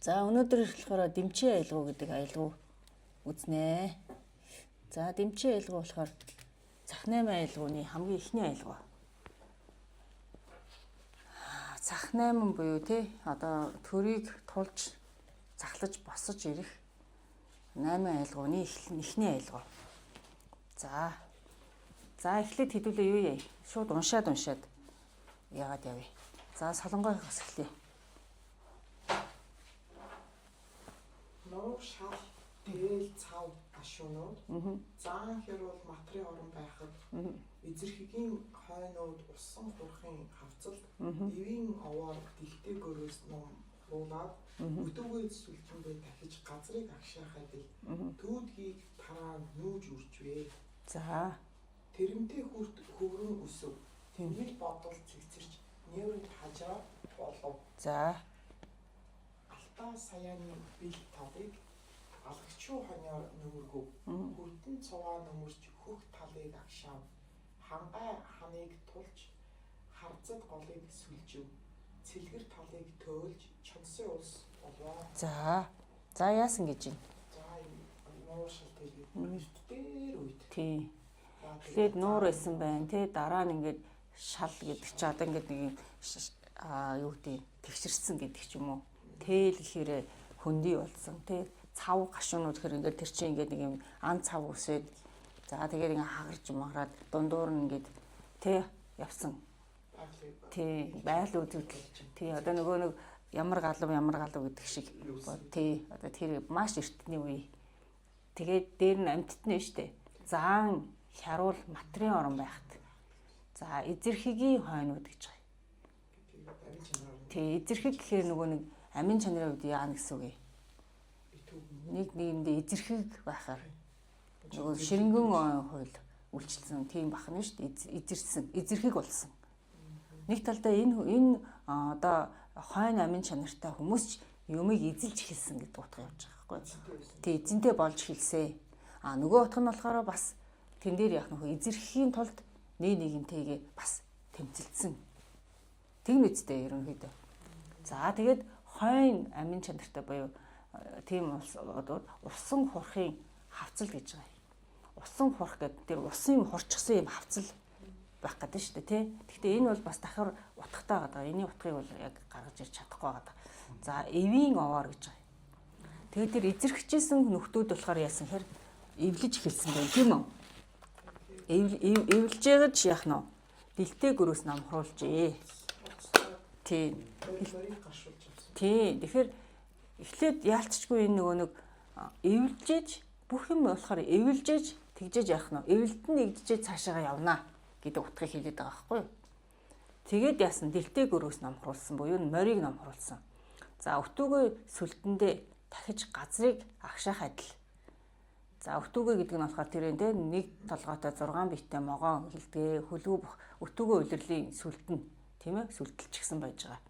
За өнөөдөр болохоор дэмчээ аялгау гэдэг аялгау үзнэ. За дэмчээ аялгау болохоор цах 8 аялгауны хамгийн ихний аялгау. Цах 8 буюу тий одоо төрийг тулж захлаж босож ирэх 8 аялгауны ихний аялгау. За эхлээд хэдүүлээ юу яа? Шууд уншаад яагаад явъя. За солонгойхоос эхлэе. Нуур шал дээл цав гашуунууд заан хэрүүл матрын орон байхад эзэрхэгийн хойнууд усан хурхын хавцалд эвийн овоор дэлтэй гөрөөс ном хуулаад өдөгөө сүлжэндээ дахиж газрыг агшаахад түүдгийг тараа нүүж үржвэ. За тэрнтэй хүрт хөврөн өсөв. Тэмэл бодол цэгцэрч нэрд хажаа болов. За Алтаа саяаны бил талыг алгачуу хоноор нөмөргөв. Хүрдэн цуваа нөмөрч хөх талыг агшаав. Хангай ханыг тулж харцад голыг сүлжив. Цэлгэр талыг төөлж чонсын улс болоо. За яасан гэж байна? За нуур шал тэгээд дээр үйд. Тий. Тэгэхээр нуур байсан байна тий, дараа нь ингээд шал гэдэг чи одоо ингээд нэг юу гэдэг тэгшэрсэн гэдэг ч юм уу. Тээл гэхээр хөндөй болсон тий. Цав гашуунууд гэхээр ингээд тэр чинь ингээд нэг юм ан цав үсээд за тэгээд ингээд хагарч магараад дундуур нь ингээд тий явсан. Тий байгаль үзэгдэл. Тий одоо нөгөө нэг ямар галав гэдэг шиг тий одоо тэр маш эртний үе. Тэгээд дээр нь амьтдны штэ. Заан хяруул матрын орон байхад. За эзэрхэгийн хойнууд гэж байгаа. Тий эзэрхэг гэхээр нөгөө нэг амин чанарын үед яана гэсэн үг юм. Нэг нэгэндээ эзэрхэг байхаар нөгөө ширэнгэн хууль үйлчлсэн тийм бахна шүү дээ. Эзэрхэг болсон. Нэг талдаа энэ одоо хойно амин чанартай хүмүүс юмыг эзэлж эхэлсэн гэдэг утга явж байгаа байхгүй. Тий эзэнтэй болж эхэлсэн. Нөгөө утга нь болохоор бас тэн дээр яах нөхөө эзэрхэхийн тулд нэгнтэйгээ бас тэмцэлсэн. Тэг мэдтэй ерөнхийдөө. За тэгээд хойно амин чанартай буюу тийм усан хурхын хавцал гэж байгаа. Усан хурх гэдэг тэр усын хурчсан юм хавцал байх гэдэг шүү дээ тий. Гэхдээ энэ бол бас дахиад утгатай байгаа. Эний утгыг бол яг гаргаж ирч чадахгүй байгаа. За эвийн овоор гэж байгаа. Тэгээд тэр эзэрхжсэн нөхдүүд болохоор яасан хэр эвлэж эхэлсэн байх тийм үү? Эвлэж яагаад яах нь вэ? Дэлтэй гөрөөс намхруулжээ. Тий. Тий. Тэгэхээр эхлээд яалтчгүй энэ нөгөө нэг эвлжээж бүх юм болохоор эвлжээж тэгжээж яах нь вэ? Эвлэлтэн нэгжээж цаашаа явна гэдэг утгыг хэлээд байгаа байхгүй юу? Тэгээд яасан дэлтэй гөрөөс намхруулсан буюу морийг намхруулсан. За өтөөгөө сүлтэндээ дахиж газрыг агшаах адил. За өтөөгөө гэдэг нь болохоор тэр нэг толгойтой 6 биттэй могоон хилдгээ хөлгөө өтөөгөө улирлын сүлтэн тийм ээ сүлтэлчихсэн байж байгаа.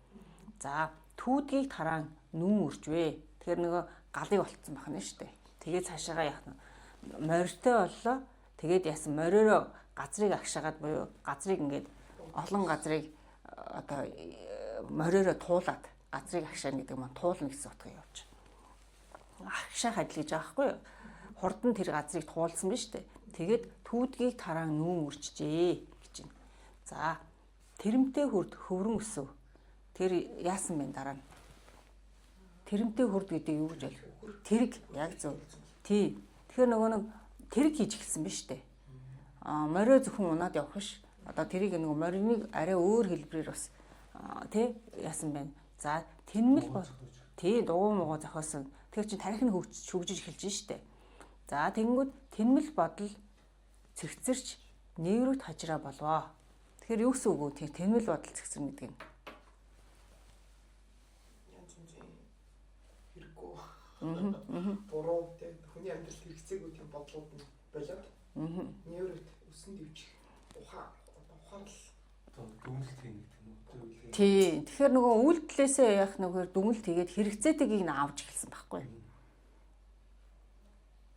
За түүдгийг тараан нүүн үржвэ. Тэгэхээр нөгөө галыг болцсон байна шүү дээ. Тэгээд цаашаага яах нь морьтой боллоо. Тэгээд яасан мориороо газрыг агшаагаад буюу газрыг ингээд олон газрыг одоо мориороо туулаад газрыг агшаана гэдэг маань туулна гэсэн утга явж байна. Агшаах адил гэж байгаа байхгүй юу? Хурдан тэр газрыг туулсан биз дээ. Тэгээд түүдгийг тараан нүүн үржжээ гэж байна. За тэрэмтэй хүрд хөврөн өсөв. Тэр яасан бэ дараа нь? Тэрэмтэй хүрд гэдэг юу гэж бол? Тэрэг яг зөв. Тий. Тэгэхээр нөгөө нэг тэрэг хийж эхэлсэн биз дээ. Морио зөвхөн унаад явах ш. Одоо тэрийг нөгөө мориныг арай өөр хэлбэрээр бас тий яасан байна. За тэнмэл бол тий дугуй муугаа зохиосон. Тэр чинь тархины хөгжиж эхэлж штэ. За тэгэнгүүт тэнмэл бодол цэгцэрч нейрот хажраа болвоо. Тэгэхээр юу гэсэн үг вэ? Тэр тэнмэл бодол цэгцэрнэ гэдэг нь. Хэрэггүй. Буруу тий хүний амьдралд хэрэгцээгүй тийм бодлууд нь болоод нейрот өсөн дэвчих ухаарл дүнэлт хийнэ гэдэг нь үү? Тий. Тэгэхээр нөгөө үйлдэлээсээ яах нэгээр дүнэлт хийгээд хэрэгцээтэйг нь авч эхэлсэн байхгүй.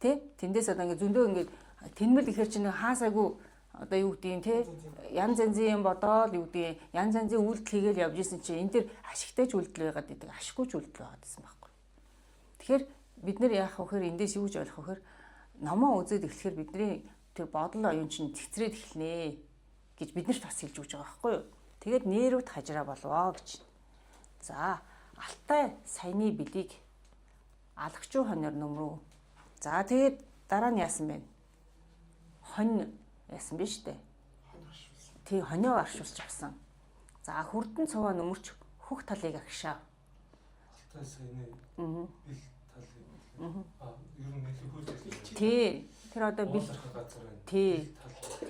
Тэ? Тэндээс одоо ингээд зөндөө ингээд тэнмэл гэхэр чинь хаасаагүй одоо юу гэдгийг те янз янзын юм бодоод юу гэдгийг янз янзын үйлдэл хийгээл явж исэн чинь энэ төр ашигтай ч үйлдэл байгаад идэг ашиггүй ч үйлдэл байгаад исэн байхгүй. Тэгэхээр бид нэр яах вэ? Эндээс юу гэж ойлгох вэ? Номоо үзээд эхлэхээр бидний тэр бодол оюун чинь цэцрээд эхэлнэ гэж биднэрт бас хэлж өгч байгаа байхгүй юу? Тэгээд нэрүүд хажраа болвоо гэж. За, Алтай саяны билийг алагчуу хоноор нөмрөө. За, тэгээд дараа нь яасан бэ? Хонь яасан бэ штэ? Тий, хонио аршуулж авсан. За, хурдан цуваа нөмөрч хөх талыг агшаа. Алтай саяны бил талыг. Ер нь нэлээд хөөж. Тий. Тэр одоо бил газар байна.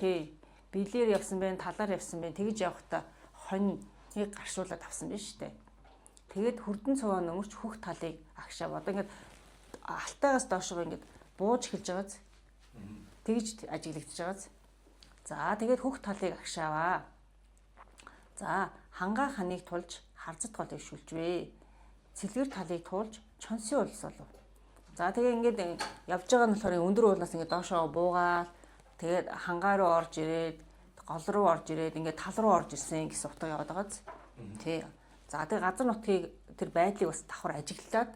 Тий. Билээр явсан байх, талаар явсан байх. Тэгж явахдаа хоньыг гаршуулаад авсан биш үү? Тэгээд хурдан цуваа нөмөрч хөх талыг агшаа. Одоо ингээд алтайгаас доошоо ингээд бууж эхэлж байгааз. Тэгж ажиглагдчихж байгааз. За, тэгээд хөх талыг агшааваа. За, хангаа ханыг тулж харцад голыг шүлжвэ. Цэлгэр талыг туулж чонсын улс болов. За, тэгээ ингээд явж байгаа нь болохоор өндөр уулнаас ингээд доошоо буугаад тэгээд хангаа руу орж ирээд гол руу орж ирээд ингээд тал руу орж ирсэн гэсэн утга яваад байгааз. Тий. За, тэгээ газар нутгийг тэр байдлыг бас давхар ажиглаад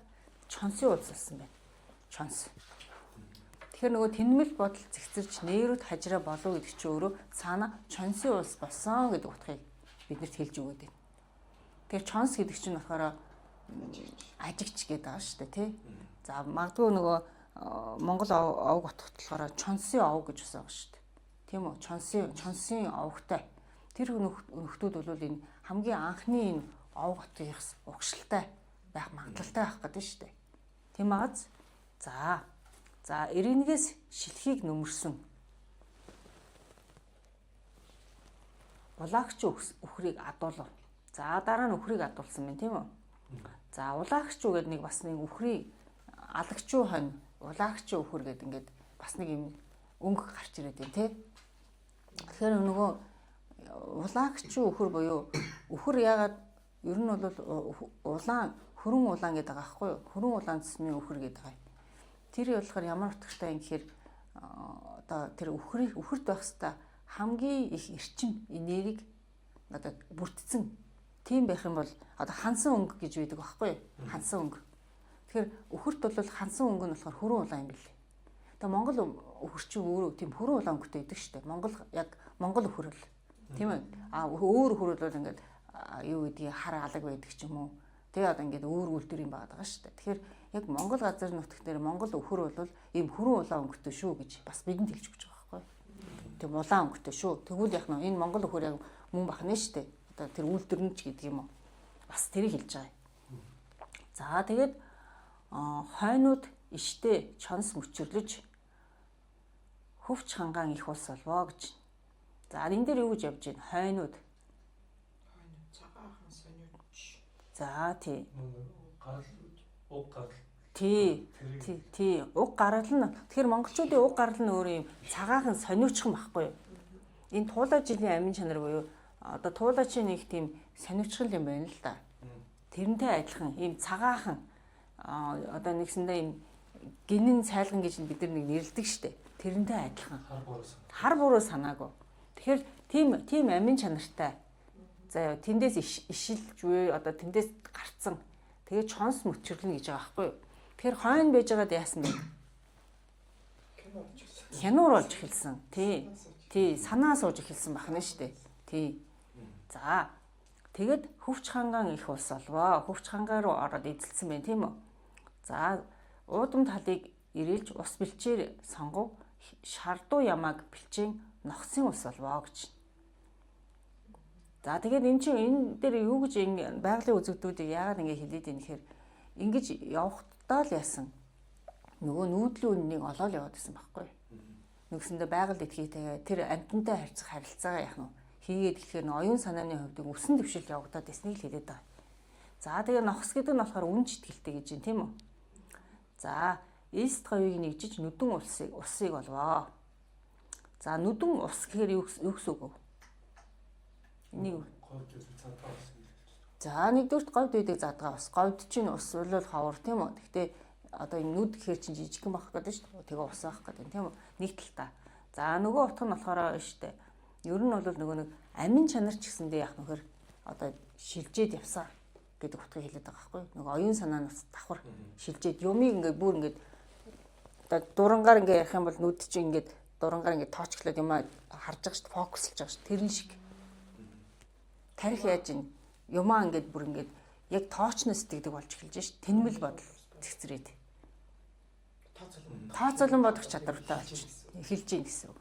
чонсын улс болсон байна. Чонс. Тэгэхээр нөгөө тэнмэл бодол зэгцэрч нэрүүд хажраа болов гэдэг чинь өөрөө цаана чонсын улс болсон гэдэг утгыг биднэрт хэлж өгöd байна. Тэгэхээр чонс гэдэг чинь болохоор ажигч гэдэг байгаа шүү дээ, тий. За, магадгүй нөгөө Монгол овг утгад болохоор чонсын овг гэж байгаа шүү дээ. Тийм үү? Чонсын овгтай. Тэр нөхдүүд бол энэ хамгийн анхны энэ овг утгын угшилтай байх магадaltaй байх гэдэг шүү дээ. Тийм ааз. За, эрэнгээс шилхийг нөмөрсөн. Улаагч үхрийг адуулав. За, дараа нь үхрийг адуулсан байна, тийм үү? За, улаагч гэдэг нэг бас нэг үхрийг алагчуу хонь, улаагч үхэр гэдэг ингээд бас нэг юм өнгө гарч ирээд байна, тий. Тэгэхээр нөгөө улаагч үхэр буюу үхэр яагаад ер нь бол улаан, хөрөн улаан гэдэг байгаа байхгүй юу? Хөрөн улаан цэсмийн үхэр гэдэг байгаа. Тэр болохоор ямар утгатай юм гэхээр одоо тэр үхэрд байх хэвээр хамгийн их эрчим энергийг одоо бүрдсэн тийм байх юм бол одоо хансан өнгө гэж байдаг байхгүй юу? Хансан өнгө. Тэгэхээр үхэрт бол хансан өнгө нь болохоор хөрөн улаан юм билээ. Тэгээ Монгол үхэрчин өөрөө тийм хөрөн улаан өнгөтэй байдаг шүү дээ. Монгол үхэр л. Тийм ээ. Өөр үхэр бол ингээд юу гэдгийг хар алаг байдаг ч юм уу. Тэгээ одоо ингээд өөр үйлдвэр юм байгаа шүү дээ. Тэгэхээр яг Монгол газар нутгт дээр Монгол үхэр бол ийм хөрөн улаан өнгөтэй шүү гэж бас бидэнд хэлж өгч байгаа байхгүй. Тийм улаан өнгөтэй шүү. Тэгвэл яг энэ Монгол үхэр яг мөн бахна шүү дээ. Одоо тэр үйлдвэр нь ч гэдэг юм уу. Бас тэрийг хэлж байгаа. За, тэгээд хойнууд иштэй чонс мөчөрлөж хөвч хангаан их улс болвоо гэж. За, энэ дээр юу гэж явж байна? Хойнууд. Цагаахан сониуч. За, тий. Уг гарал. Тий. Уг гарал нь тэгэхээр монголчуудын уг гарал нь өөр юм цагаахан сониучхан байхгүй юу? Энэ туулайчийн амин чанар буюу одоо туулайчийн нэг тийм сониучхан юм байна л да. Тэрнтэй адилхан ийм цагаахан одоо нэгсэндээ ийм гинэн цайлган гэж бид нар нэг нэрлэдэг штэ. Тэрнтэй адилхан. Хар буруу санаагүй. Тэгэхээр тийм амин чанартай. За яа тэндээс ишилж буй одоо тэндээс гарцсан. Тэгээ чонс мөчрлөнө гэж байгаа байхгүй юу? Тэгэхээр хойно байж байгаад яасан бэ? Хянуур болж эхэлсэн. Тий, санаа сууж эхэлсэн бахна штэ. Тий. За. Тэгэд хөвч хангаан их улс болвоо. Хөвч хангаа руу ороод эзэлсэн байх тийм үү? За, уудам талыг ирээлж ус бэлчээр сонгов шардуу ямааг бэлчээн ногсын улс болвоо гэж. За, тэгээд эн чинь энэ дээр юу гэж байгалийн үзэгдүүдийг яагаад ингэ хэлээд ийм гэхээр ингэж явахдаа л яасан. Нөгөө нүүдлийн үннийг олоод яваад байсан байхгүй. Нэгсэндээ байгаль этгээтэй тэр амьтантай харьцах харилцаагаа яах нь хийгээд ихээр оюун санааны хувьд өсөн дэвшилт явагдаад байсныг л хэлээд байгаа. За, тэгээ нохс гэдэг нь болохоор үн читгэлтэй гэж юм тийм үү? За, Эст говийг нэгжиж нүдэн усыг болвоо. За, нүдэн ус гэхээр юу гэсэн үг вэ? Энийг за, нэгдүгürt говьд байдаг задгаа бас. Говьд чинь ус бол ховор тийм үү? Гэхдээ одоо энэ нүд гэхээр чинь жижигхэн байх гэдэг шүү дээ. Тэгээ ус байх гэдэг тийм үү? Нэг талтаа. За, нөгөө утга нь болохоор шүү дээ. Ер нь бол нөгөө нэг амин чанар ч гэсэндээ яах нөхөр одоо шилжээд явсан. гэдэг утгыг хэлээд байгаа байхгүй. Нөгөө оюун санаанаас давхар шилжээд юмыг ингээд бүр ингээд одоо дурангаар ингээд ярих юм бол нүд чинь ингээд дурангаар ингээд тоочглоод юм харж байгаа шүү дээ, фокуслж байгаа шүү. Тэрэн шиг. Тарих яаж ин юмаа ингээд бүр ингээд яг тоочноос сэтгэдэг болж эхэлж шүү. Тэнмэл бодол цэгцрээд. Тооцоолон бодох чадвартай болж эхэлж гин гэсэн үг.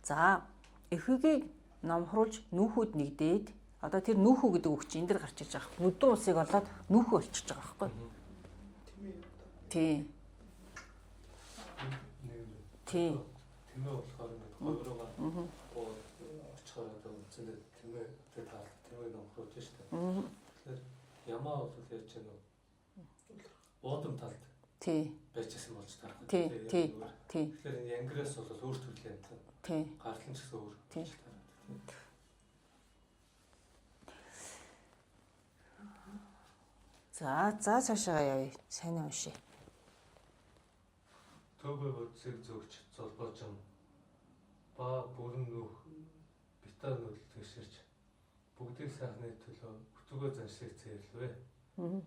За, эхүүгийг номхруулж нүүхүүд нэгдээд одоо тэр нүүхүү гэдэг үг чинь энэ дэр гарч иж байгаа. Нүдэн усыг олоод нүүхүү болчихж байгаа байхгүй. Тий. Тий. Тэмээ болохоор ингээд хоёроо очихоор одоо үндсэндээ тэмээ таал тэмээ номхруулж штэ. Тэгэхээр ямаа бол яаж яана уудам талд тий байчсан болж таарах. Тий. Тэгэхээр энэ янграас бол өөр төрлийн амт. Тий. Гарлан ч гэсэн өөр. Тий. За цаашаа явъя. Сайн уншия. Төвөө бодсыг зөвч золбооч юм. Ба бүрэн нөх битаа нүдэл тэгшэрч бүгдийг сайхны төлөө бүтгөө заншлыг цээрлвэ.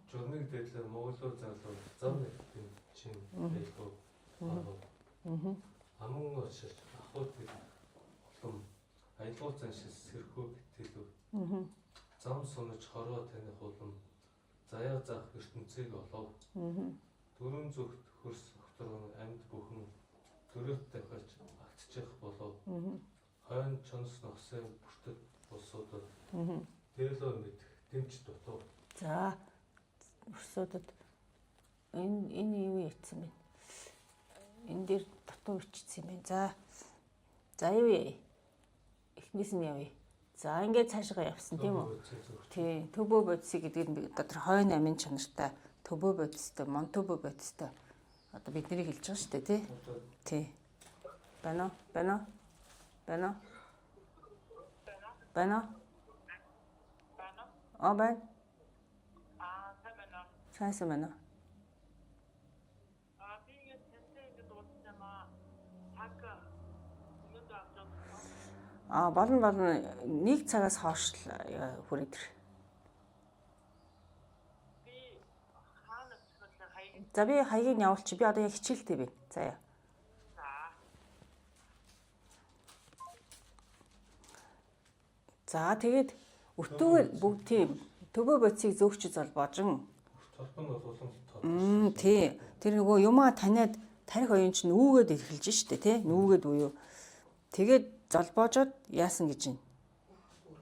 Журмыг дэдлэр Монголоор зарлуу зам нэгтэн чин хэлбэг. Амун очиж ахуудыг улам аялал заншил сэрхүү битэлв. Зам сунаж хороо таних улам заяа заах ертөнцийг олов. Дөрөн зүгт хөрс огторон амьд бүхэн төрөт дахиж алдчих болов. Хойн чонс ногсын бүртэг улсуудад дээлөө мэд дэмж дутав. За өрсөдөд энэ юу ийцсэн бэ? Энэ дээр дутуу ичсэн юм байна. За юу вэ? Эхнээс нь явъя. За ингээд цаашгаа явсан тийм үү? Тий, төбөө бодисыг гэдэг нь одоо тэр хойно амин чанартай төбөө бодистой, мон төбөө бодистой одоо бидний хэлж байгаа шүү дээ, тий? Тий. Байна уу? Байна уу? Байна. Сайн байна. Болно нэг цагаас хойш хүрээд ир. За би хаягийг нь явуулчих. Би одоо яг хичээлтэй байна. Заяа. За тэгээд өтөөгөө бүгд тийм төвөө бодисыг зөөгч золбоожин. Толгой нь бол улам тод. Тий. Тэр нөгөө юмаа таниад тарих оюун чинь нүүгээд эхэлж штэ тий. Нүүгээд буюу. Тэгээд золбоожоод яасан гэж байна.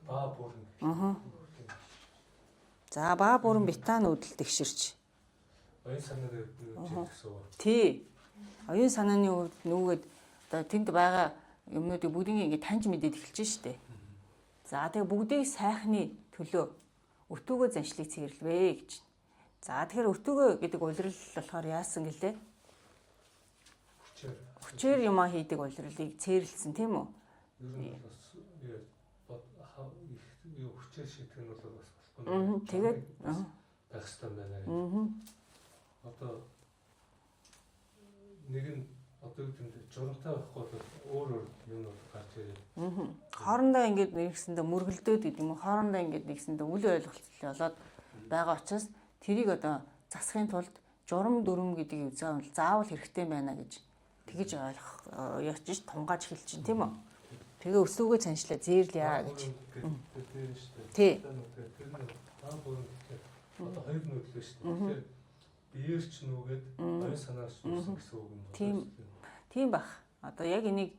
Баа бүрэн. За баа бүрэн битаа нүдэл тэгшэрч. Оюун санааг гэсэн үг. Тий. Оюун санааны хувьд нүүгээд одоо тэнд байгаа юмнуудыг бүгдийг ингэ таньж мэдээд эхэлж штэ. За тэгээ бүгдийг сайхны төлөө өтөөгөө заншлыг цэвэрлэвэ гэж. За тэгэхээр өтөөгөө гэдэг улирал болохоор яасан гэлээ? Хүчээр юмаа хийдэг улирлыг цэвэрлсэн тийм үү? Ер нь бас юу хүчээр шийдэх нь бол бас болохгүй. Тэгээд байх хэрэгтэй байна гэж. Одоо нэг нь одоо юу гэдэг нь журамтай байхгүй бол өөр юм гарч ирээ. Хоорондоо ингэж нэгсэндээ мөргөлдөөд гэдэг юм уу? Хоорондоо ингэж нэгсэндээ үл ойлголцол болоод байгаа учраас тэрийг одоо засахын тулд журам дүрм гэдэг заавал хэрэгтэй байна гэж тэгэж ойлгох яач тунгааж хэлж чинь тийм үү? Тэгээ өсвөгөө цаншлаа зээрлэе гэж. Тий. Одоо хоёр нүдлээ шүү дээ. Тэгэхээр биеэр ч нүгээд оюун санаас үүсэн гэсэн үг юм байна. Тийм бах. Одоо яг энийг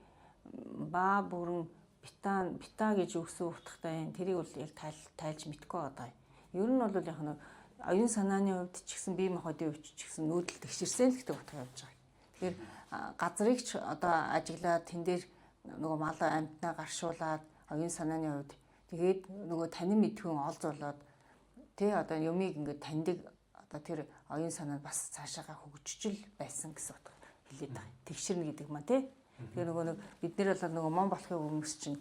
баа бүрэн битаа гэж өгсөн утгатай энэ тэрийг бол яг тайлж мэдгүй одоо. Ер нь бол яг нь оюун санааны хувьд ч гэсэн бие махбодын хувьд ч гэсэн нүүдэл тэгшэрсэн л гэдэг утга явж байгаа. Тэгэхээр газрыг ч одоо ажиглаад тэн дээр нөгөө мал амьтнаа гаршуулад оюун санааны хувьд тэгээд нөгөө танин мэдхүйн олз болоод тий одоо юмыг ингээд таньдаг одоо тэр оюун санаа бас цаашаага хөгжижл байсан гэсэн утга хэлээд байгаа. Тэгшэрнэ гэдэг маань тий. Тэгэхээр нөгөө бид нэр бол нөгөө мон болохын хүмүүс чинь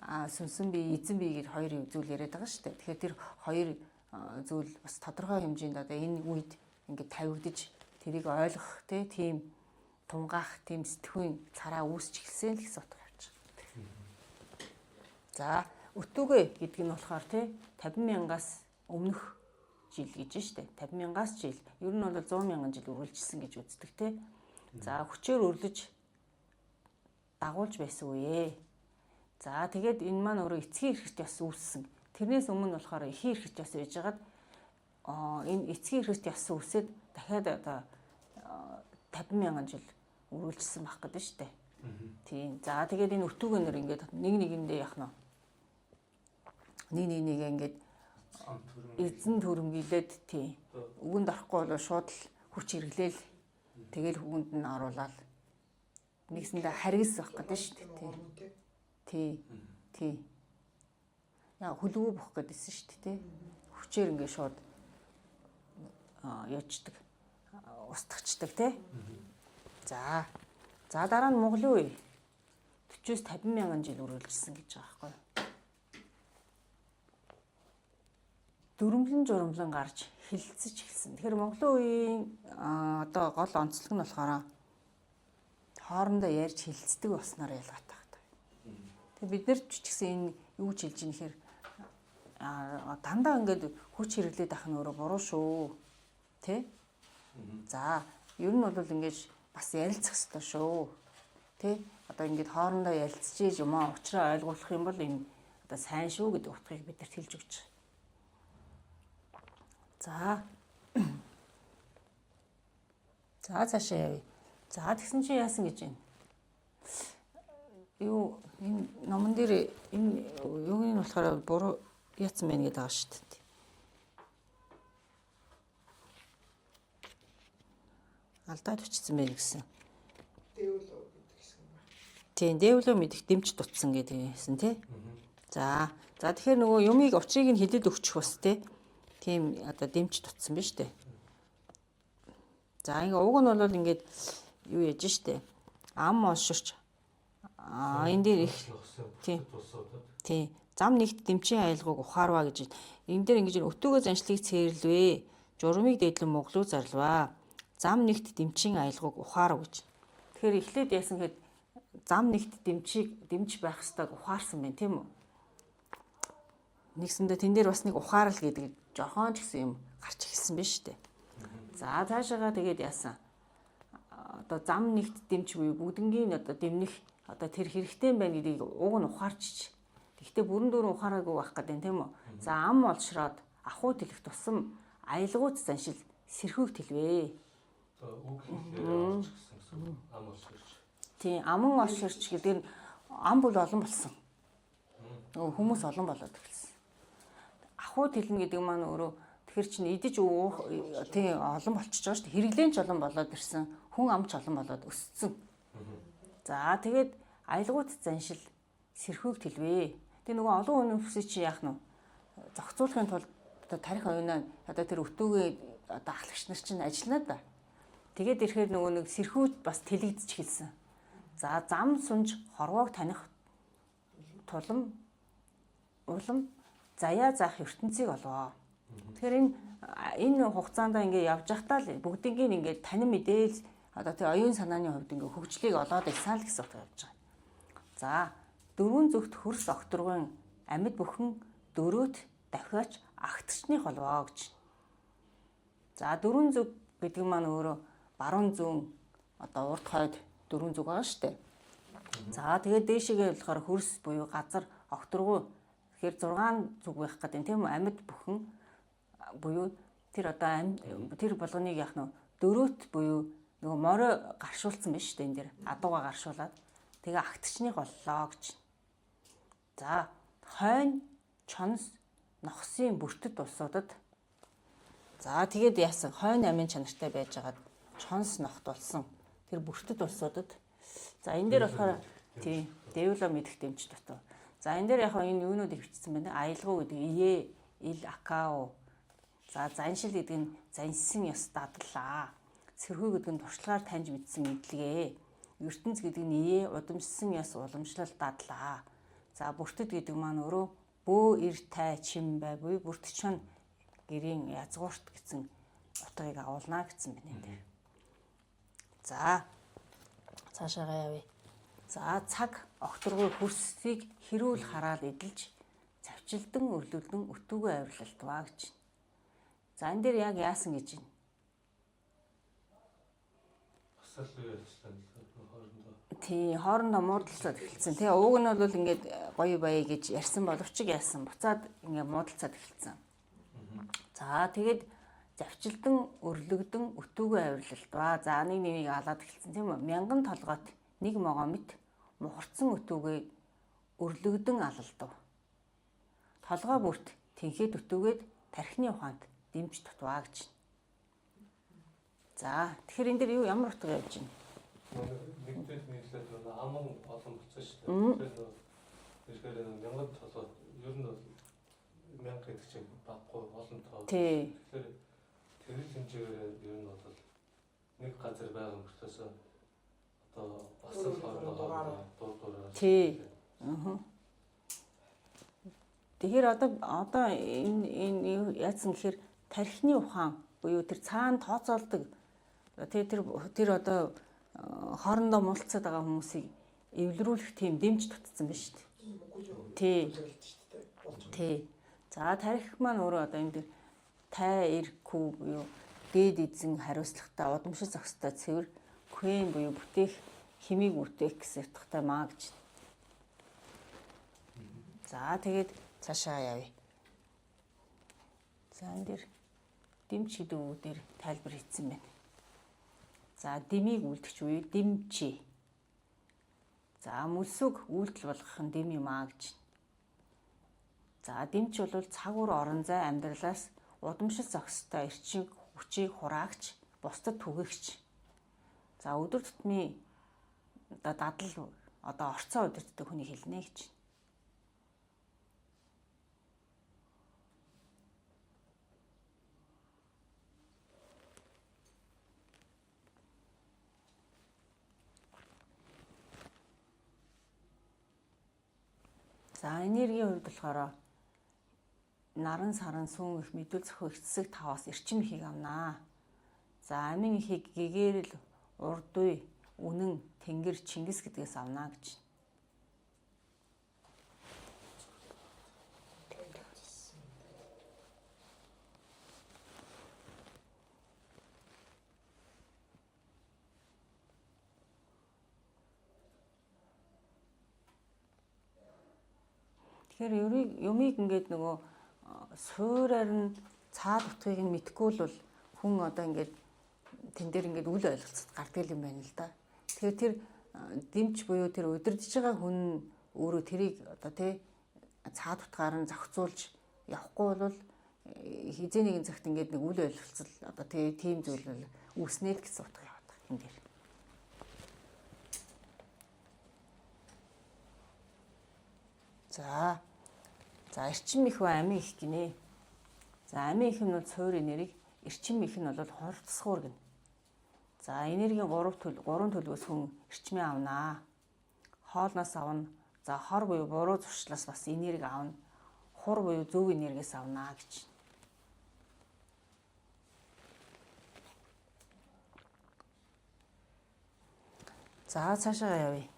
сүнсэн бие, эзэн бие гэж хоёр зүйл яриад байгаа шүү дээ. Тэгэхээр тэр хоёр зүйл бас тодорхой хэмжээнд одоо энэ үед ингээд тавигдж тэрийг ойлгох тийм тунгаах тийм сэтгүүн цараа үүсч эхэлсэн л гэсэн утга явж байгаа. За өтөөгөө гэдэг нь болохоор 50,000-аас өмнөх жил гэж штэ 50,000-аас жил ер нь бол 100,000 жил үргэлжилсэн гэж үздэг те. За хүчээр өрлөж дагуулж байсан үе. За тэгээд энэ маань өөрөө эцгийн эрхт ёс үүссэн. Тэрнээс өмнө болохоор эхийн эрхт ёс байжгаад энэ эцгийн эрхт ёс үүсээд дахиад одоо 50,000 жил үргэлжилсэн байх гэдэг шүү дээ. Тийм. За тэгээд энэ өтүүгөнөр ингээд нэг нэгэндээ яах нь нэг ингээд эзэн төрөмгийлээд тийм. Үгэнд орохгүй бол шууд л хүч хэрэглээл тэгэл үгэнд нь оруулаад нэгсэндээ харгис байх гэдэг шүү дээ. Тий. Яа хөлгөө бох гэдсэн шүү дээ, тий. Хүчээр ингээд шууд яаждаг. Устгачдаг, тий. За дараа нь Монголын үе 40-с 50,000 жил үргэлжилсэн гэж байгаа байхгүй юу? Дүрмлэн гарч хилцэж эхэлсэн. Тэгэхээр Монголын үеийн одоо гол онцлог нь болохоор хоорондоо ярьж хилцдэг болсноор ялгаатай байна. Тэгээ бид нар ч гэсэн энэ юу ч хэлж ийм гэхээр дандаа ингээд хүч хэрэглээд авах нь өөрөө буруу шүү. Тэ? За, ер нь бол ингээд бас ярилцах хэрэгтэй шүү. Тэ? Одоо ингээд хоорондоо ярилцж ийж юм аа учраа ойлгуулах юм бол энэ одоо сайн шүү гэдэг утгыг бидэрт хэлж өгч байгаа. За цаашаа явъя. За тэгсэн чинь яасан гэж байна? Юу энэ номон дээр энэ юуг нь болохоор буруу яатсан байна гэдэг байгаа шүү дээ. Алдаад өчсөн байх гэсэн. Дэвлөө гэдэг хэсэг байна. Тийм, дэвлөө мэдих дэмж дутсан гэдгийгсэн тий. За тэгэхээр нөгөө юмыг учрыг нь хэлээд өгчих бас тий. Тийм одоо дэмж дутсан байна шүү дээ. За ингээ уг нь бол ингээд юу яж штэ. Ам олширч энэ дээр их тий. Зам нэгт дэмчийн аялгыг ухаарваа гэж. Энэ дээр ингэж өтөөгөө заншлыг цээрлвэ. Журмыг дэдлэн Монголоо зарлваа. Зам нэгт дэмчийн аялгыг ухаарв гэж. Тэгэхээр эхлээд яасан гэхэд зам нэгт дэмж байх ёстойг ухаарсан байна тийм үү? Нэгсэндээ тэн дээр бас нэг ухаарал гэдэг жохон ч гэсэн юм гарч ирсэн байна шүү дээ. За цаашаага тэгээд яасан? Одоо зам нэгт дэмж буюу бүгднгийн одоо дэмнэх одоо тэр хэрэгтэй байна гэдгийг уг нь ухаарч. Гэхдээ бүрэн дүүрэн ухаараагүй байх гэдэг тийм үү? За ам олшроод ахуй тэлэх тусам аялгууц заншил сэрхүүг тэлвэ. Үг хэлээр гэсэн ам олширч. Тийм, аман олширч гэдэг нь ам бол олон болсон. Нөгөө хүмүүс олон болоод эхэлсэн. Ахуй тэлнэ гэдэг маань өөрөө тэгэхээр чинь идэж уух тийм олон болчихж байгаа шүү дээ. Хэрэглэн ч олон болоод ирсэн. Хүн амч олон болоод өссөн. За тэгээд аялгууц заншил сэрхүүг тэлвэ. Тэгээ нөгөө олон хүмүүсийн чи яах нь зохицуулахын тулд одоо тарих оюунаа одоо тэр өтөөгээ одоо ахлагч нар чинь ажиллана да. Тэгээд ирэхээр нөгөө нэг сэрхүүт бас тэлэгдэж хэлсэн. За зам сунж хорвоог таних тулам улам заяа заах ертөнцийг олвоо. Тэгэхээр энэ хугацаанд ингээ явж байхдаа л бүгднийг ингээ танин мэдээл одоо тэр оюун санааны хувьд ингээ хөгжлийг олоод ирсэн л гэсэн утгаар явж байгаа. За дөрвөн зүгт хөрс огторгын амьд бүхэн дөрөөт дахиач агтчны холвоо гэж. За дөрвөн зүг гэдэг маань өөрөө баруун зүүн одоо урд хойд дөрвөн зүг байгаа шүү дээ. За тэгээд дээшээгээ болохоор хөрс буюу газар огторгоо тэгэхээр 6 зүг байх гэдэг тийм үү амьд бүхэн буюу тэр одоо тэр болгоныг яах нь дөрөөт буюу нөгөө морио гаршуулсан байна шүү дээ энэ дэр адууга гаршуулад тэгээ агтчны голлоо гэж. За хойно чонс нохсын бүртэд улсуудад за тэгээд яасан хойно амийн чанартай байжгаад чонс нохт болсон тэр бүртэд улсуудад за энэ дээр болохоор тийм дэвло мэдэх дэмж дотоо. За энэ дээр яг энэ юунуудыг бичсэн байна. Аялгау гэдэг ие, ил, акао. За заншил гэдэг нь зансан ёс дадлаа. Сэрхүү гэдэг нь туршлагаар таньж мэдсэн мэдлэгээ. ертөнц гэдэг нь ие, удамшсан ёс уламжлалт дадлаа. За бүртэд гэдэг маань өөрөө бөө эр тай чим бай буюу бүртчэн гэрийн язгуурт гэсэн утгыг агуулна гэсэн байна энэ дээр. За цаашаа явъя. За цаг огторгой хөрсийг хэрүүл хараад эдэлж завчилдан өрлөлдөн өтүүгээ авирлалтваа гэж. За энэ дээр яг яасан гэж байна? Асаал юу ярьчлаа хоорондоо. Тий, хоорондоо муудалцаад эхэлсэн. Тэгээ ууг нь бол ингээд гоё баяа гэж ярьсан боловч яасан. Буцаад ингээд муудалцаад эхэлсэн. За тэгээд завчилдан өрлөгдөн өтүүгээ авирлалтваа. За нэг нэгийг алаад эхэлсэн тийм үү? 1000 толгойт нэг могомит мухарцсан өтүүгээ өрлөгдөн алалдав. Толгой бүрт тэнхээд өтүүгээд тархины ухаанд дэмж тутваа гэж. За тэгэхээр энэ дэр юу ямар утга явж байна? Нэгдэл нийлээд аман олон болсон шүү дээ. Тэгэхээр 1000 толгой ер нь бол 1000 гэдэг чинь баггүй олон тоо. Тий. Тэгэхээр тэр хэмжээгээр ер нь бол нэг газар байгаа мөртөөс одоо бас л дураараа. Тий. Тэгэхээр одоо энэ яасан гэхээр тархины ухаан буюу тэр цаана тооцоолдог тэр одоо хоорондоо муулцаад байгаа хүмүүсийг эвлэрүүлэх тийм дэмж тутцсан байна шүү дээ. Тий. За тарих маань өөрөө одоо энэ дэр тай эрхүү буюу дээд эзэн хариуцлагатай удамшил зохистой цэвэр квен буюу бүтээх химиг бүтээх гэсэн утгатай маа гэж. За тэгээд цаашаа явъя. За энэ дэр дэмч гэдэг үгээр тайлбар хийсэн байна. За дэмийг үлдэх үе дэмчи. За мөлсөг үйлдэл болгох нь дэм юм аа гэж. За дэмч бол цагуур орон зай амьдралаас удамшил зохистой эрчим хүчийг хураагч, бусдад түгээгч. За өдөр тутмын дадал одоо орцоо удирддаг хүний хэлнэ гэж. За энергийн хувьд болохоор наран саран сүүн их мэдүүл зохио эцэг 5-аас эрчим ихийг авнаа. За амин ихийг гэгээрэл урдуй үнэн тэнгэр Чингис гэдгээс авнаа гэж. Тэгэхээр юмыг ингээд нөгөө суураар нь цаад утгыг нь мэдгүй бол хүн одоо ингээд тэн дээр ингээд үл ойлголцоод гардаг юм байна л да. Тэгэхээр тэр дэмч буюу тэр удирдах байгаа хүн өөрөө тэрийг одоо тий цаад утгаар нь зохицуулж явахгүй бол хизээ нэгэн цагт ингээд нэг үл ойлголцол одоо тийм зүйл үүснэ гэсэн утга яваад байгаа энэ дээр. За эрчим их ба амин их гинэ. За амин их нь бол суурь энерги, эрчим их нь бол хурцсуур гинэ. За энергийн 3 төлөвөөс хүн эрчмээ авнаа. Хоолноос авна. За хор буюу буруу зуршлаас бас энерги авна. Хур буюу зөв энергиэс авнаа гэж. За цаашаа явъя.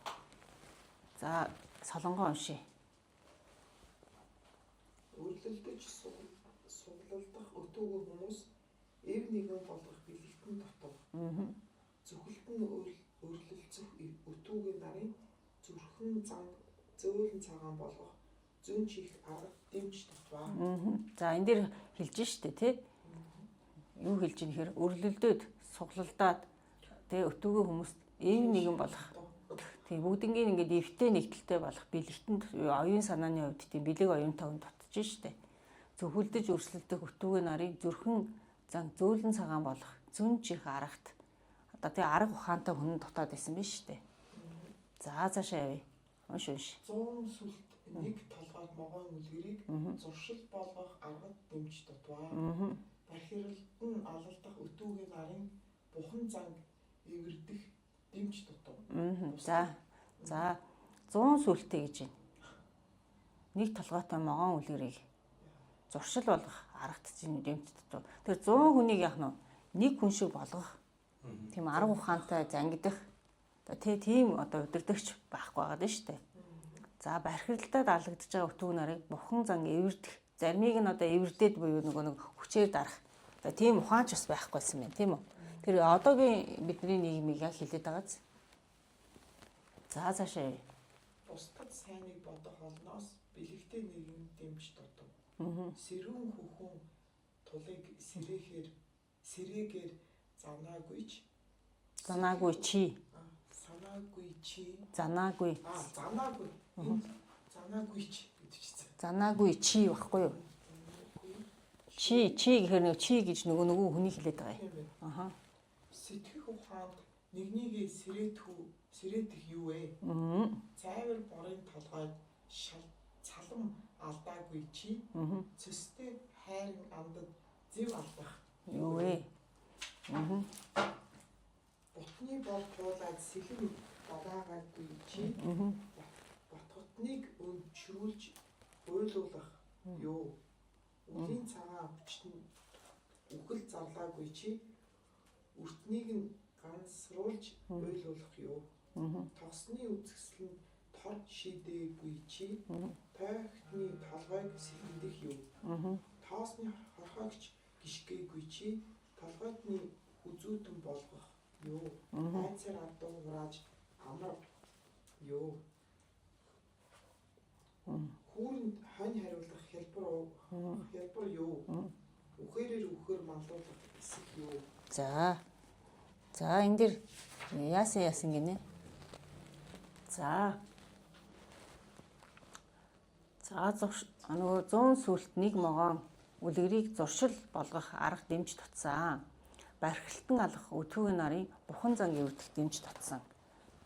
За солонгоо уншия. Өрлөлдөж суглалдах өтөөгөө хүмүүс эв нэгэн болгох бэлэгтэн дотор. Зөвхөлтөн өрлөлцөх өтөөгийн нарын зүрхэн занг зөөлөн цагаан болгох зүүн чих арга дэмж татваа. За энэ дэр хэлж штэ тий. Юу хэлж ийн гэхээр өрлөлдөөд суглалдаад тий өтөөгөө хүмүүст эв нэгэн болгох. Тий бүгднгийн ингээд эвтэй нэгдэлтэй болох бэлэгтэнд оюун санааны хувьд тийм бэлэг оюун тавнд штэ. Зөвхөлдөж өрсөлдөх өтөөгийн нарыг зүрхэн занг зөөлөн цагаан болох зүүн чих аргат одоо тий арга ухаантай хүн дутаад байсан биз штэ. За цаашаа явъя. Унш. 100 сүлт нэг толгойд могоон үлгэрийг зуршил болгох аргад дэмж дутваа. Тархиралд нь алалдах өтөөгийн нарын бухан занг эвэрдэх дэмж дутав. За 100 сүлттэй гэж байна. Нэг толгойтой могоон үлгэрийг зуршил болгох аргад дэмж дутав. Тэр 100 хүнийг яах нь нэг хүн шиг болгох. Тийм арга ухаантай зангидах. Тийм одоо удирдахч байхгүй байгаа дээ шүү дээ. За бархиралдаад алагдж байгаа өтөг нарыг бурхан зан эвэрдэх. Заримыг нь одоо эвэрдээд буюу нэг хүчээр дарах. За тийм ухаанч бас байхгүйсэн байна, тийм үү? Тэр одоогийн бидний нийгмийг яг хилээд байгааз. За цаашаа. Бусдад сайныг бодох олноос бэлэгтэй нэгэн дэмж дутав. Сэрүүн хөхөн тулыг сэрээгээр занаагүйч. Занаагүй чи. Санаагүй чи. Занаагүй. Занаагүй. Занаагүйч гэдчихсэн. Занаагүй чи багхгүй юу? Чи гэхээр нэг чи гэж нөгөө хүний хэлээд байгаа юм. Аха. Сэтгэх ухаанд нэгнийгээ сэрээдэх юу вэ? Цайвар борын толгойд цалам алдаагүй чи. Цэстэй хайрын амдад зэв алдах Юу вэ? Бутны бол туулаад сэлэм багаагаагүй чи. Ботготныг өнчрүүлж ойлуулах юу? Үлийн цагаан өвчтөн үхэл зарлаагүй чи. Үртнийг нь гансруулж ойлуулах юу? Тогсны үзэсгэлэн тод шидээгүй чи. Тойхтны толгойг сэлгэх юу? Тоосны хорхоогч гიშгээгүй чи. Толгойдны үзүүтэн болгох юу? Айцаар адуу хурааж амар юу? Хүүрэнд хонь хариулах хялбар юу? Үхээрээр үхээр малдуулах эсэх юу? За энэ дэр яасан гинэ. За нөгөө 100 сүлт нэг могоон үлгэрийг зуршил болгох арга дэмж татсан. Бархилтан алах өтвөгийн нарын бурхан зан эвдэх дэмж татсан.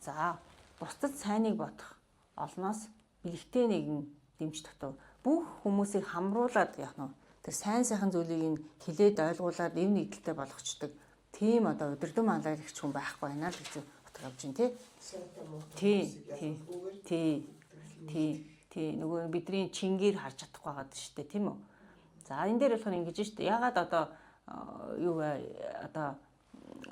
За бусдад сайныг бодох олноос бэлэгтэй нэгэн дэмж татав. Бүх хүмүүсийг хамруулад яах нь тэр сайн сайхан зүйлийг хилээд ойлгуулад эв нэгдэлтэй болгочдөг. Тийм одоо удирдан манлайлагч хүн байхгүй байна л гэж утга авч байна тий. Нөгөө бидний чингээр харж чадахгүй байгаа шүү дээ, тийм үү? За энэ дээр болохоор ингэж шүү дээ. Ягаад одоо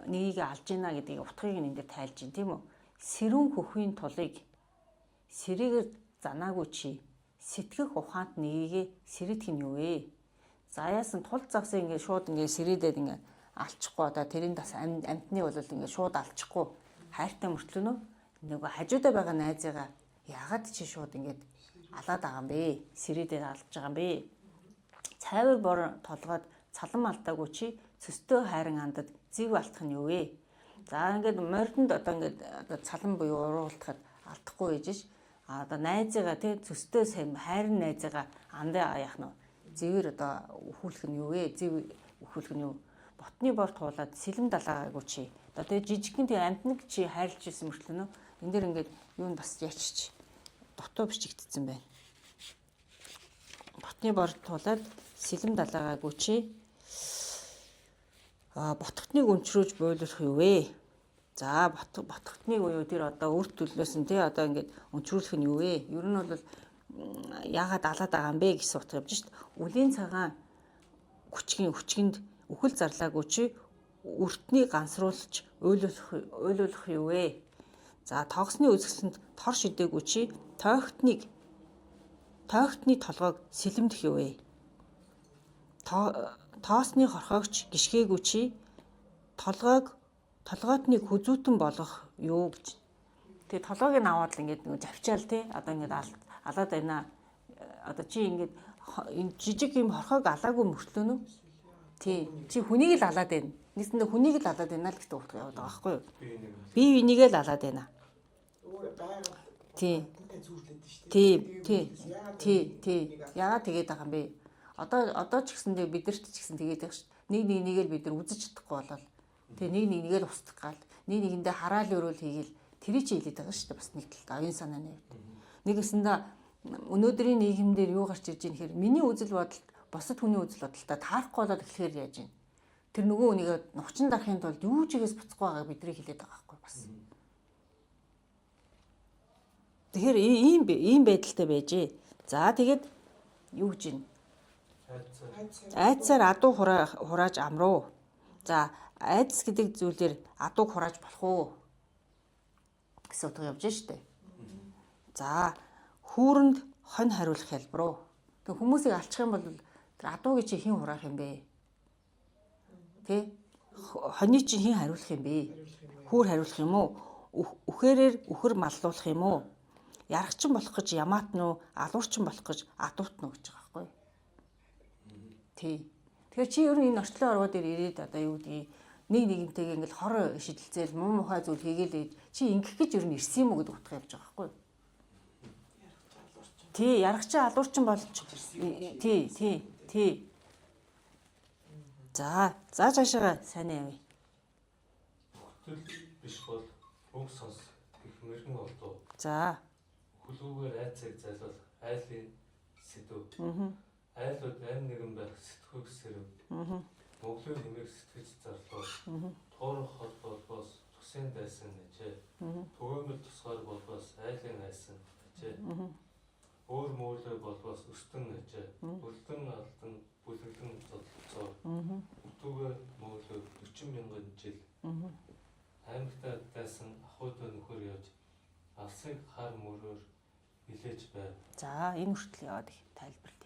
нэгийг алж гинэ гэдгийг утгыг энэ дээр тайлж байна, тийм үү? Сэрүүн хөхийн тулыг сэрээгээр занаагүй чи. Сэтгэх ухаант нэгийг сэрэдэх нь юу вэ? За яасан тул завсаа ингээд шууд ингээд сэрээдээд ингээд алчихгүй одоо тэрийн бас амтны бол ингээд шууд алчихгүй хайртай мөртлөө нөгөө хажуудаа байгаа найзыгаа яагаад чи шууд ингээд алаад байгаа юм бэ? Сэрээдээд алж байгаа юм бэ? Цайвар бор толгойд цалам алдаагүй чи цөстөө хайран андад зэв алдах нь юу вэ? За ингээд мордонд одоо ингээд цалам буюу уруулахад алдахгүй гэж ш. Одоо найзыгаа тий цөстөө сайн хайрын найзыгаа андаа яах нь зэвэр одоо өхүүлэх нь юу вэ? Зэв өхүүлэх нь юу? Ботны бор туулаад сэлэм далаагаагүй чи. Одоо тэгээ жижигхэн тий амтнаг чи хайрлж исэн мөртлөө нөө энэ дэр ингээд юу бас ячиж дотоо бичигдсэн байна. Ботны бор туулаад сэлэм далаагаагүй чи. Ботготныг өнчрөөж бойлуулах юу вэ? За ботготныг уу тэр одоо өрт төлөөс нь тий одоо ингээд өнчрүүлэх нь юу вэ? Ер нь бол яагаад алаад байгаа юм бэ гэсэн утга явж шít. Үлийн цагаан хүчгэнд үхэл зарлаагүй чи өртнийг гансруулж ойлуулах юу вэ? За тогсны үзэсгэлэнд тор шидээгүй чи тойхтны толгойг сэлэмдэх юу вэ? Тоосны хорхоогч гიშгээгүй чи толгойтны хүзүүтэн болгох юу гэж. Тэгээ толгойг нь аваад л ингээд нэг завчаал тий одоо ингээд алаад байна. Одоо чи ингээд энэ жижиг юм хорхоог алаагүй мөртлөө нөө. Тий. Чи хүнийг л алаад байна. Нийсэндээ хүнийг л алаад байна л гэдэг утга яваад байгаа байхгүй юу? Бие бинийг л алаад байна. Тий. Яагаад тэгээд байгаа юм бэ? Одоо ч гэсэндээ бидэрт ч гэсэн тэгээд байгаа шүү. Нэгээр бид нар үзэж чадахгүй болол. Тэгээ нэгээр устгах гал. Нэгэндээ хараал өрөөл хийгээл тэрий чи хэлээд байгаа шүү дээ. Бас нэг талд оюун санааны. Нэг гэсэндээ өнөөдрийн нийгэмдэр юу гарч ирж байгаа нөхөр миний үзэл бодолд бусад хүний үзэл бодолтой таарахгүй болоод эхлэхээр яаж юм. Тэр нөгөө хүнийг нухчин дарахын тулд юу ч игээс буцахгүй байгааг бидний хэлээд байгаа байхгүй бас. Тэгэхээр ийм байдалтай байжээ. За тэгээд юу гэж юм? Айцаар адуу хурааж амруу. За айдас гэдэг зүйлээр адууг хурааж болох уу гэсэн утга явж штэ. За Хүүрэнд хонь хариулах хялбар. Тэг хүмүүсийг алчих юм бол тэр адуугийн чи хэн хураах юм бэ? Тэ? Хоньны чи хэн хариулах юм бэ? Хүүр хариулах юм уу? Үхээрээр үхэр маллуулах юм уу? Ярагчин болох гэж ямаат нь уу, алуурчин болох гэж адуут нь гэж байгаа байхгүй. Тий. Тэгэхээр чи ер нь энэ орчлон оргоо дээр ирээд одоо юу гэдгийг нэг нэгнтэйгээ ингээл хор шидэлцээл муу мухай зүйл хийгээл чи ингэх гэж ер нь ирсэн юм уу гэдэг утга явж байгаа байхгүй. Тий, ярагчин алуурчин болж тий. За цаашаага сайн явъя. Бүхтэл биш бол үг сонс гэх мэрэгэн олдоо. За. Хүлүүгээр айцыг зайлуул айлын сэдв. Айлууд амь нэгэн байх сэтгүүг сэрв. Моглын хэмээх сэтгэж зарлуу. Туурах хол болбоос тусын дайсан нэжээ. Төгөөмөл тусгаар болбоос айлын айсан нэжээ. Өөр мөөлөө болбоос өстөн нэжээ. Бүлдэн алтан бүлэглэн зодолцоо. Өтүүгээр мөөлөө 40 мянган жил. Аймагтаа дайсан ахуйд нөхөр явж алсыг хар мөрөөр хилээж байв. За энэ хүртэл яваад их тайлбарлая.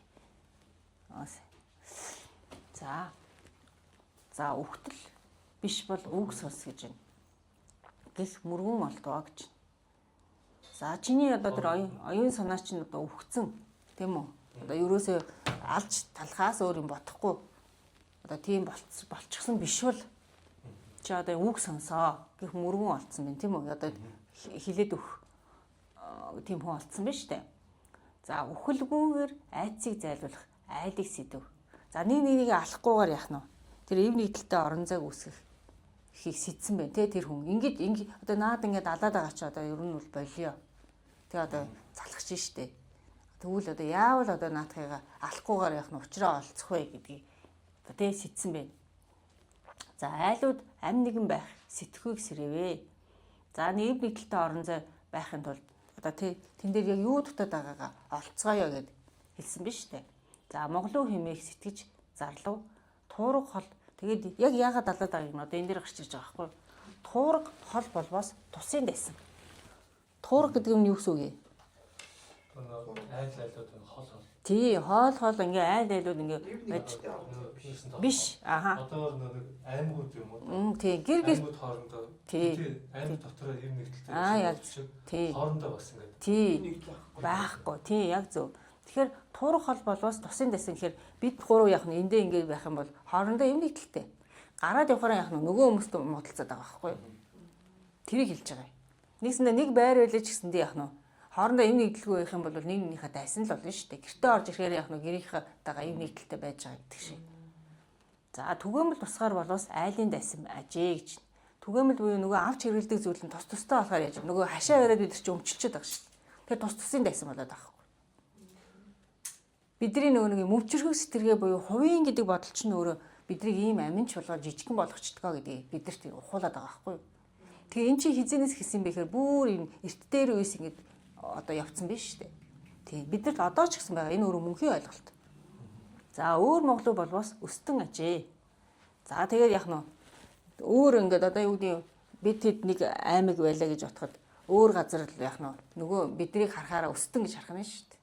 За үхтэл биш бол үг сонс гэж байна. Гэх мөргөн олдоо гэж. За чиний одоо тэр оюун санаа чинь одоо үхсэн тийм үү? Одоо ерөөсөө алж талхаас өөр юм бодохгүй. Одоо тийм болчихсон биш бол чи одоо үг сонсоо гэх мөргөн олдсон байна тийм үү? Одоо хилээд өөх тийм хүн олдсон байна шүү дээ. За үхэлгүйгээр айцыг зайлуулах айлыг сэдв. За нэг алахгүйгээр яах нь вэ? Тэр эв нэгдэлтэй орон зайг үүсгэх хийг сэтсэн байна те тэр хүн. Ингээд одоо наад ингээд алаад байгаа чи одоо ер нь бол болио. Тэгээ одоо залхаж штэ. Тэгвэл одоо яавал одоо наадхыгаа алахгүйгээр яах нь учраа олцох вэ гэдгийг одоо тэ сэтсэн байна. За айлууд амь нэгэн байх сэтгхүйг сэрэвэ. За эв нэгдэлтэй орон зай байхын тулд одоо тэн дээр яг юу дутаад байгаагаа олцгоё гэд хэлсэн биз штэ. За Монголын хэмээх сэтгэж зарлуу туурга хол тэгээд яг яагаад далаад байгааг нь одоо энэ дээр гарч ирж байгаа байхгүй. Туурга хол болбоос тусын дайсан. Туурга гэдэг нь юу гэсэн үг вэ? Айлууд хол. Тий, хоол ингээ айлууд ингээ байж биш. Аха. Одоо нэг аймагуд юм уу? Тий, гэр аймагуд хоорондоо. Тий, аймаг дотор юм нэгдэлтэй. Яг тий. Хоорондоо бас ингээ. Тий. Байхгүй. Тий, яг зөв. Тэгэхээр туурга хол болоос тусын дайсан гэхээр бид гурав яах нь эндээ ингээ байх юм бол хоорондоо юм нэгдэлтэй. Гараад явахаар яах нь нөгөө хүмүүст муудалцаад байгаа байхгүй юу? Тэрийг хэлж байгаа юм. Нэгсэндээ нэг байр байлаа ч гэсэндээ яах нь хоорондоо юм нэгдэлгүй байх юм бол нэг нэгнийхээ дайсан л болно шүү дээ. Гэртээ орж ирэхээр яах нь гэрийнхээтэйгээ юм нэгдэлтэй байж байгаа гэдэг шиг. За түгээмэл тусгаар болоос айлын дайсан ажээ гэж. Түгээмэл буюу нөгөө авч хэрэглэдэг зүйл нь тус тустай болохоор яаж нөгөө хашаа бариад бид нар чи өмчлчихэд байгаа шүү дээ. Тэгэхээр тус тусын дайсан болоод байгаа. Бидний нөгөө нэг мөвчрхөг сэтэргээ буюу хувийн гэдэг бодол чинь өөрөө биднийг ийм аминч болгоод жижигхэн болгочтгоо гэдгийг бидэрт ухуулаад байгаа байхгүй юу. Тэгээ эн чинь хизэнээс хэлсэн бэхээр бүр энэ эрт дээр үес ингэж одоо явцсан биш үү. Тий бидэрт одоо ч гэсэн байгаа энэ өөрөө мөнхийн ойлголт. За өөр Монголоо болбоос өстөн ажээ. За тэгээд яах нь өөр ингээд одоо юу гэдэг бид хэд нэг аймаг байлаа гэж бодоход өөр газар л яах нь нөгөө биднийг харахаараа өстөн гэж харах нь шүү дээ.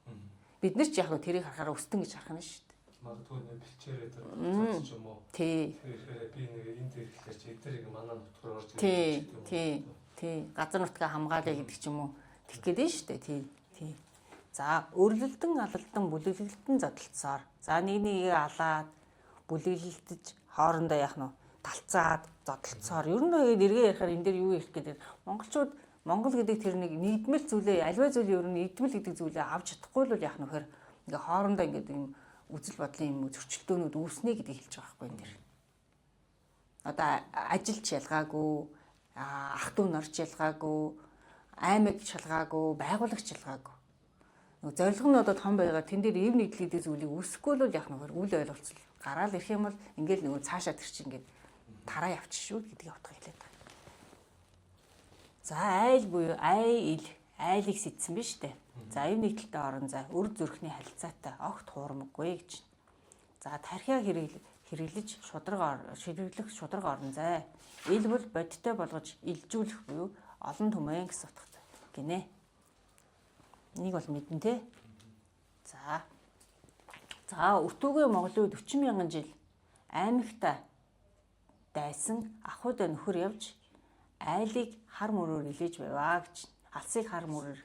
Бид нар ч яг нь тэрийг харахаараа өстөн гэж харах нь шүү дээ. Магадгүй нэг бэлчээрээ тооцож юм уу? Тий. Тэгэхээр би нэг энд ирэхлээр чи эдгээр манай нутгаар орж ирэх. Тий. Газар нутгаа хамгаалъя гэдэг ч юм уу. Тэгэх гээд нь шүү дээ. Тий. За өрлөлдөн алалдан бүлэглэлтэн задалцсаар. За нэгийг алаад бүлэглэлтэж хоорондоо яах нь талцаад задалцсаар. Ер нь нэргээ ярихаар энэ дээр юу ярих гэдэг монголчууд Монгол гэдэг тэр нэг нэгдмэл зүйлээ альва зүйлийн ер нь нэгдмэл гэдэг зүйлээ авч чадахгүй л яах нь вэхээр ингээ хоорондоо ингээ юм үзэл бодлын юм зөрчилдөөнүүд үүснэ гэдгийг хэлж байгаа байхгүй энэ дэр. Одоо ажилч ялгаагүй, ах дүү нарч ялгаагүй, аймаг шалгаагүй, байгуулагч ялгаагүй. Нөгөө зорилго нь одоо том байгаа тэн дээр эв нэгдэл гэдэг зүйлийг үүсэхгүй л яах нь вэхээр үл ойлголцол гараал ирэх юм бол ингээл нөгөө цаашаа тэр чинь ингээ тараа явчих шүү гэдгийг утга хэлээд байна. За айл буюу айлыг сэтсэн биз дээ. За эв нэгдэлтэй орон зай өр зүрхний харилцаатай огт хуурмаггүй гэж. За тархиа хэрэглэж шидэрлэх шударга орон зай ил бол бодиттой болгож илжүүлэх буюу олон түмэн гэсэн утгатай гинэ. Энийг бол мэднэ те. За. За Өтөөгийн Монголын 40 мянган жил аймагта дайсан ахуйда нөхөр явж айлыг хар мөрөөр илээж байваа гэж. Алсыг хар мөрөөр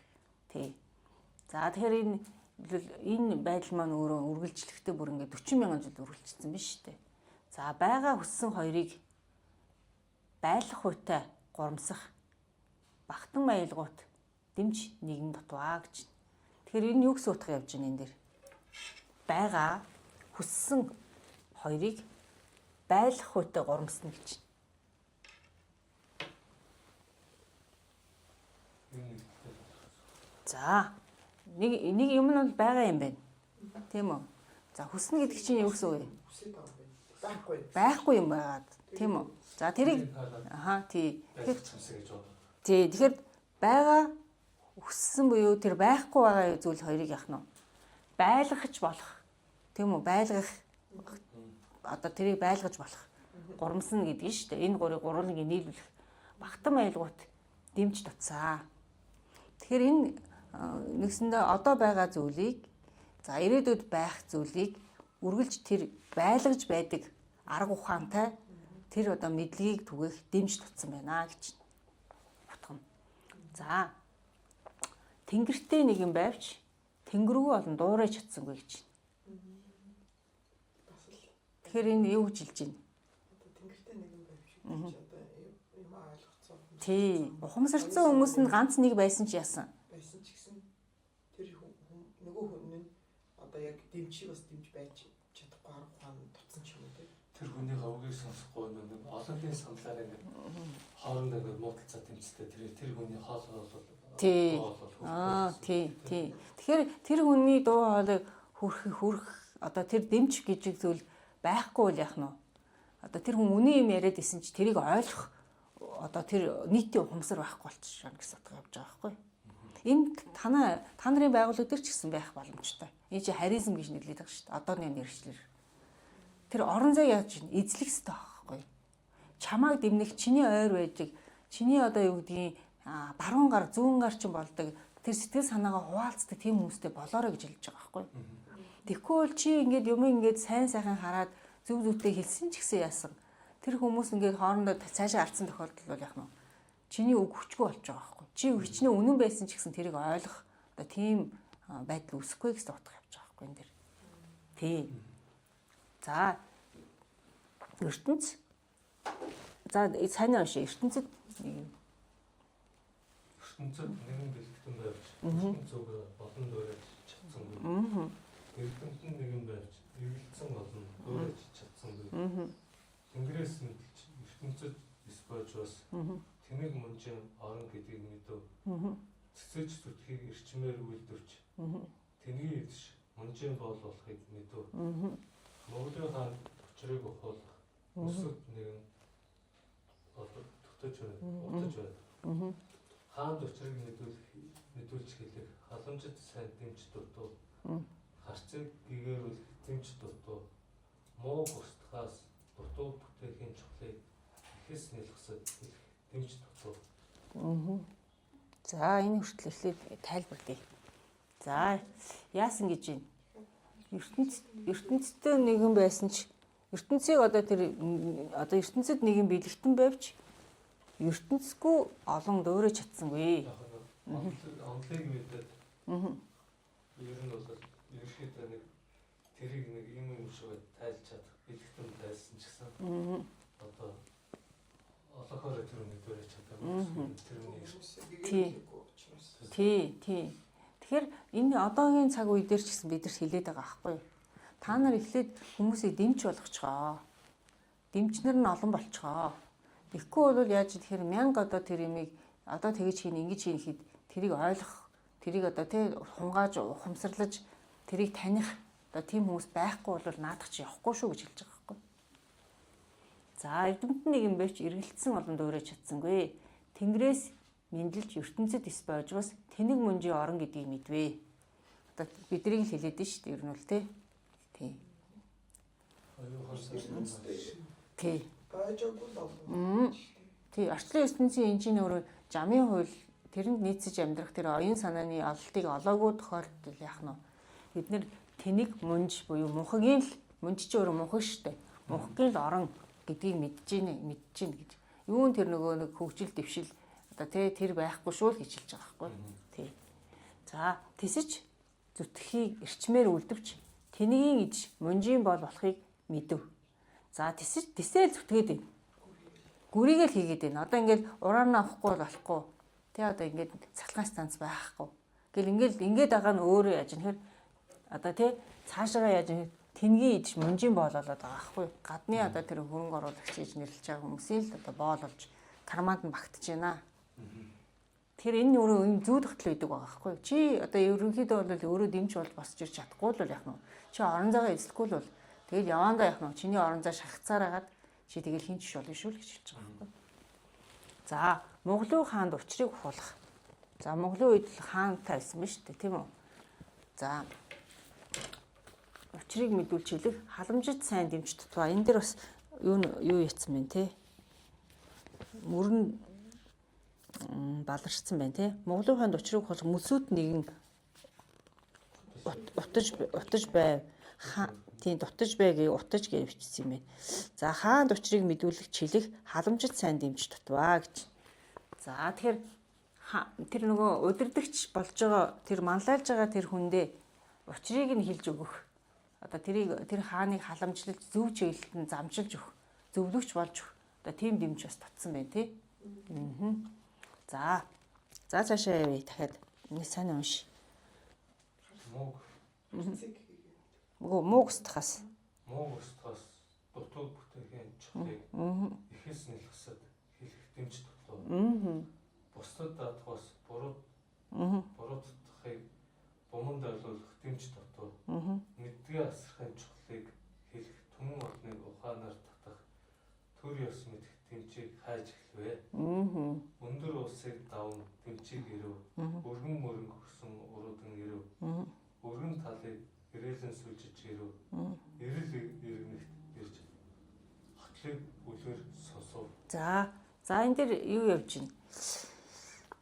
тий. За тэгэхээр энэ байдал маань өөрөө үргэлжлэхдээ бүр ингээд 40 мянган жил үргэлжлэсэн биз дээ. За байгаа хүссэн хоёрыг байлах хуйтай горомсах багтан маялгуут дэмж нэгэн дотваа гэж. Тэгэхээр энэ юу гэсэн утга явж байна энэ дэр? Байгаа хүссэн хоёрыг байлах хуйтай горомсна гэж. За нэг юм нь бол байгаа юм байна. Тийм үү? За хүснэ гэдэг чинь юу гэсэн үг вэ? Хүсээд байгаа юм байна. Байхгүй. Байхгүй юм байгаад. Тийм үү? За тэрийг тий. Тий. Тэгэхээр байгаа хүссэн буюу тэр байхгүй байгаа зүйл хоёрыг яах нь вэ? Байлгахж болох. Тийм үү? Байлгах одоо тэрийг байлгаж болох. Горомсна гэдэг нь шүү дээ. Энэ гурвыг нийлүүлэх багтан маялгуут дэмж татсаа. Тэгэхээр энэ нэгсэндээ одоо байгаа зүйлийг за ирээдүйд байх зүйлийг үргэлж тэр байлгаж байдаг арга ухаантай тэр одоо мэдлэгийг түгээх дэмж татсан байна гэж утгана. За тэнгэртэй нэгэн байвч тэнгэргүй болон дуурайж чадсангүй гэж. Тэгэхээр энэ юу гэж хэлж байна? Одоо тэнгэртэй нэгэн байв шиг гэж одоо юм ойлгоцсон. Тий. Ухамсарсан хүмүүс нь ганц нэг байсан ч яасан. Байсан ч гэсэн тэр нөгөө хүн нь одоо яг дэмжиг бас дэмж байж чадахгүй арга ухаан тутсан ч юм уу тий. Тэр хүний хавгийг сонсохгүй нэг олонний саналаар ингээд хоорондоо ингээд муудалцаа тэмцдэг тэр хүний хоол тий. Тий. Тэгэхээр тэр хүний дуу хоолойг хүрх одоо тэр дэмж гэж зүйл байхгүй бол яах нь вэ? Одоо тэр хүн үний юм яриад исэн чи тэрийг ойлгох одоо тэр нийтийн ухамсар байхгүй болчихно гэсэн утга явж байгаа байхгүй. Энэ та нарын байгууллага дээр ч гэсэн байх боломжтой. Энэ чи харизм гэж нэрлэдэг байгаа шүү дээ. Одооны нэршлэр. Тэр орон зай яаж эзлэх хэрэгтэй байхгүй. Чамааг дэмнэх чиний ойр байдаг. Чиний одоо юу гэдгийг баруун гар зүүн гар чинь болдог. Тэр сэтгэл санаагаа хуваалцдаг тийм хүмүүстэй болоорой гэж хэлж байгаа байхгүй. Тэгэхгүй бол чи ингээд юм ингээд сайн сайхан хараад зөв зөвтэй хэлсэн ч гэсэн яасан. Тэр хүмүүс ингээд хоорондоо цаашаа алдсан тохиолдол бол яах нь вэ? Чиний үг хүчгүй болж байгаа байхгүй. Чи хичнээн үнэн байсан ч гэсэн тэрийг ойлгох одоо тийм байдал үүсэхгүй гэсэн утга явж байгаа байхгүй энэ дэр. Тий. За ертөнц. За сайн уншаа ертөнцид нэгэн бэлтгэн байвч ертөнц зүгээр олон дуурайж чадсангүй. Ертөнц нэгэн байвч эвэлцэн олон дуурайж чадсангүй. Тэнгэрээс мэдэлж ертөнцид эсбож бас тэнэг мунжийн орон гэдгийг мэдв. Цэцэж зүтгийг эрчмээр үйлдвэрч тэнгийн эвдэж мунжийн боол болохыг мэдв. Монголын хаан учрыг ухуулах өсөд нэгэн тогтож байна. Хаанд учрыг мэдүүлж хэлэх халамжит сайн дэмж дутуу. Харцыг гэгэрүүл дэмж дутуу. Муу бусдаас дутуу бүтээхийн чухлыг ихэс нэлгэсэд дэмж дутуу. За энэ хүртэл эхлээд тайлбарлая. За яасан гэж байна? ертөнцтэй нэгэн байсан ч ертөнцийг одоо ертөнцид нэгэн бэлэгтэн байвч ертөнцгүй олон дөөрөж чадсангүй. Онцлог мэдээд ер нь бол ерөөхдөө нэг тэрийг нэг юм шиг тайлж чадах бэлэгтэн тайлсан ч гэсэн одоо олохоор тэр нэг дөөрөж чадаагүй тэрний тий. Тэгэхээр энэ одоогийн цаг үе дээр ч гэсэн бид нар хэлээд байгаа байхгүй. Та нар эхлээд хүмүүсийг дэмж болгоцгоо. Дэмжнэр нь олон болцгоо. Тэгэхгүй бол яаж тэгэхээр мянга одоо тэр юмыг одоо тэгэж хийн ингэж хийн гэхэд тэрийг ойлгох, тэрийг одоо тий хунгааж ухамсарлаж тэрийг таних одоо тийм хүмүүс байхгүй бол наадах чи явахгүй шүү гэж хэлж байгаа байхгүй. За эрдэмтэн нэг юм байвч эргэлцсэн олон дөөрөж чадсангүй. Тэнгэрээс мэндэлж ертөнцид эс байж бас тэнэг мөнжийн орон гэдгийг мэдвэ. Одоо бидний л хэлээд нь шүү дээ ер нь бол тий. Тий. Байжаагүй л олон. Тий, орчлон ертөнцийн энжийн өөрөө жамын хууль тэрэнд нийцэж амьдрах тэр оюун санааны ололтыг олоогүй тохиолдол яах нь бид нэр тэнийг мунж буюу мунхагийн л мунж чи өөрөө мунхаг штэ. Мунхагийн л орон гэдгийг мэдэж гин гэж. Юун тэр нөгөө нэг хөгжил дэвшил одоо тэр байхгүй шүү л гэж хэлж байгаа байхгүй. Тий. За тэсэж зүтгэхийг эрчмээр үлдэвч тэнгийн иж мунжийн бол болохыг мэдэв. За тэсэл зүтгээд байна. Гүрийгэл хийгээд байна. Одоо ингээд ураанаа авахгүй болохгүй. Тэ одоо ингээд цалхаан станц байхгүй. Гэл ингээд байгаа нь өөрөө яаж нэхэр одоо тэ цаашаа яаж нэхэр тэнгийн иж мунжийн боол болоод байгаа байхгүй. Гадны одоо тэр хөрөнгө оруулагч хийж нэрлэж байгаа хүмүүсийн л одоо боол болж карманд нь багтаж байна. Тэр энэ өөрөө юм зүү тогтол байдаг байгаа байхгүй. Чи одоо ерөнхийдөө бол өөрөө дэмж болж босч ирч чадахгүй л яах нь. Чи орон зайгаа эзлэхгүй л бол тэгэл явандаа яах нь. Чиний орон зай шахацаар агаад чи тэгэл хин ч болно шүү л гэж хэлж байгаа байхгүй. За, Монголын хаанд учрыг ухуулах. За, Монголын үед л хаантай байсан ба шүү дээ, тийм үү? За, учрыг мэдүүлж хэлэх халамжит сайн дэмж тутваа. Энэ дээр бас юу яцсан бэ те? Мөрөн баларчсан байна те. Монголын хаанд учрыг ухуулах мөсүүд нэгэн утаж байв. Тийм дутаж байгийг утаж гэж бичсэн юм байна. За хаанд учрыг мэдүүлэх чилэх халамжит сайн дэмж тутваа гэж. За тэгэхээр тэр нөгөө удирдахч болж байгаа тэр манлайлж байгаа тэр хүндээ учрыг нь хэлж өгөх. Одоо тэр хааныг халамжлаж зөв чиглэлд замжилж өгөх, зөвлөгч болж өгөх. Одоо тийм дэмж бас татсан байна тий. За цаашаа явъя дахиад нэг сайн унш. Мууг устгахаас дутуу бүтээхийн чухлыг ихэс нэлгэсэд хэлэх дэмж тутлаа. Бусдад даатгаас буруудахыг бомонд ойлуулах дэмж дутуу. Мэдгээ асрахын чухлыг хэлэх түмэн орныг ухаанаар татах төр ёс мэдэх дэмжийг хайж эхлэвэ. Өндөр улсыг давн дэмжийг ирэв. Өргөн мөрөнгө өгсөн уруудан ирэв. Өргөн талыг ирээлэн сүлжиж ирэв. Ирэл иргэнэгт ирж хотлыг үлгэр сонсов. За энэ дэр юу явж байна?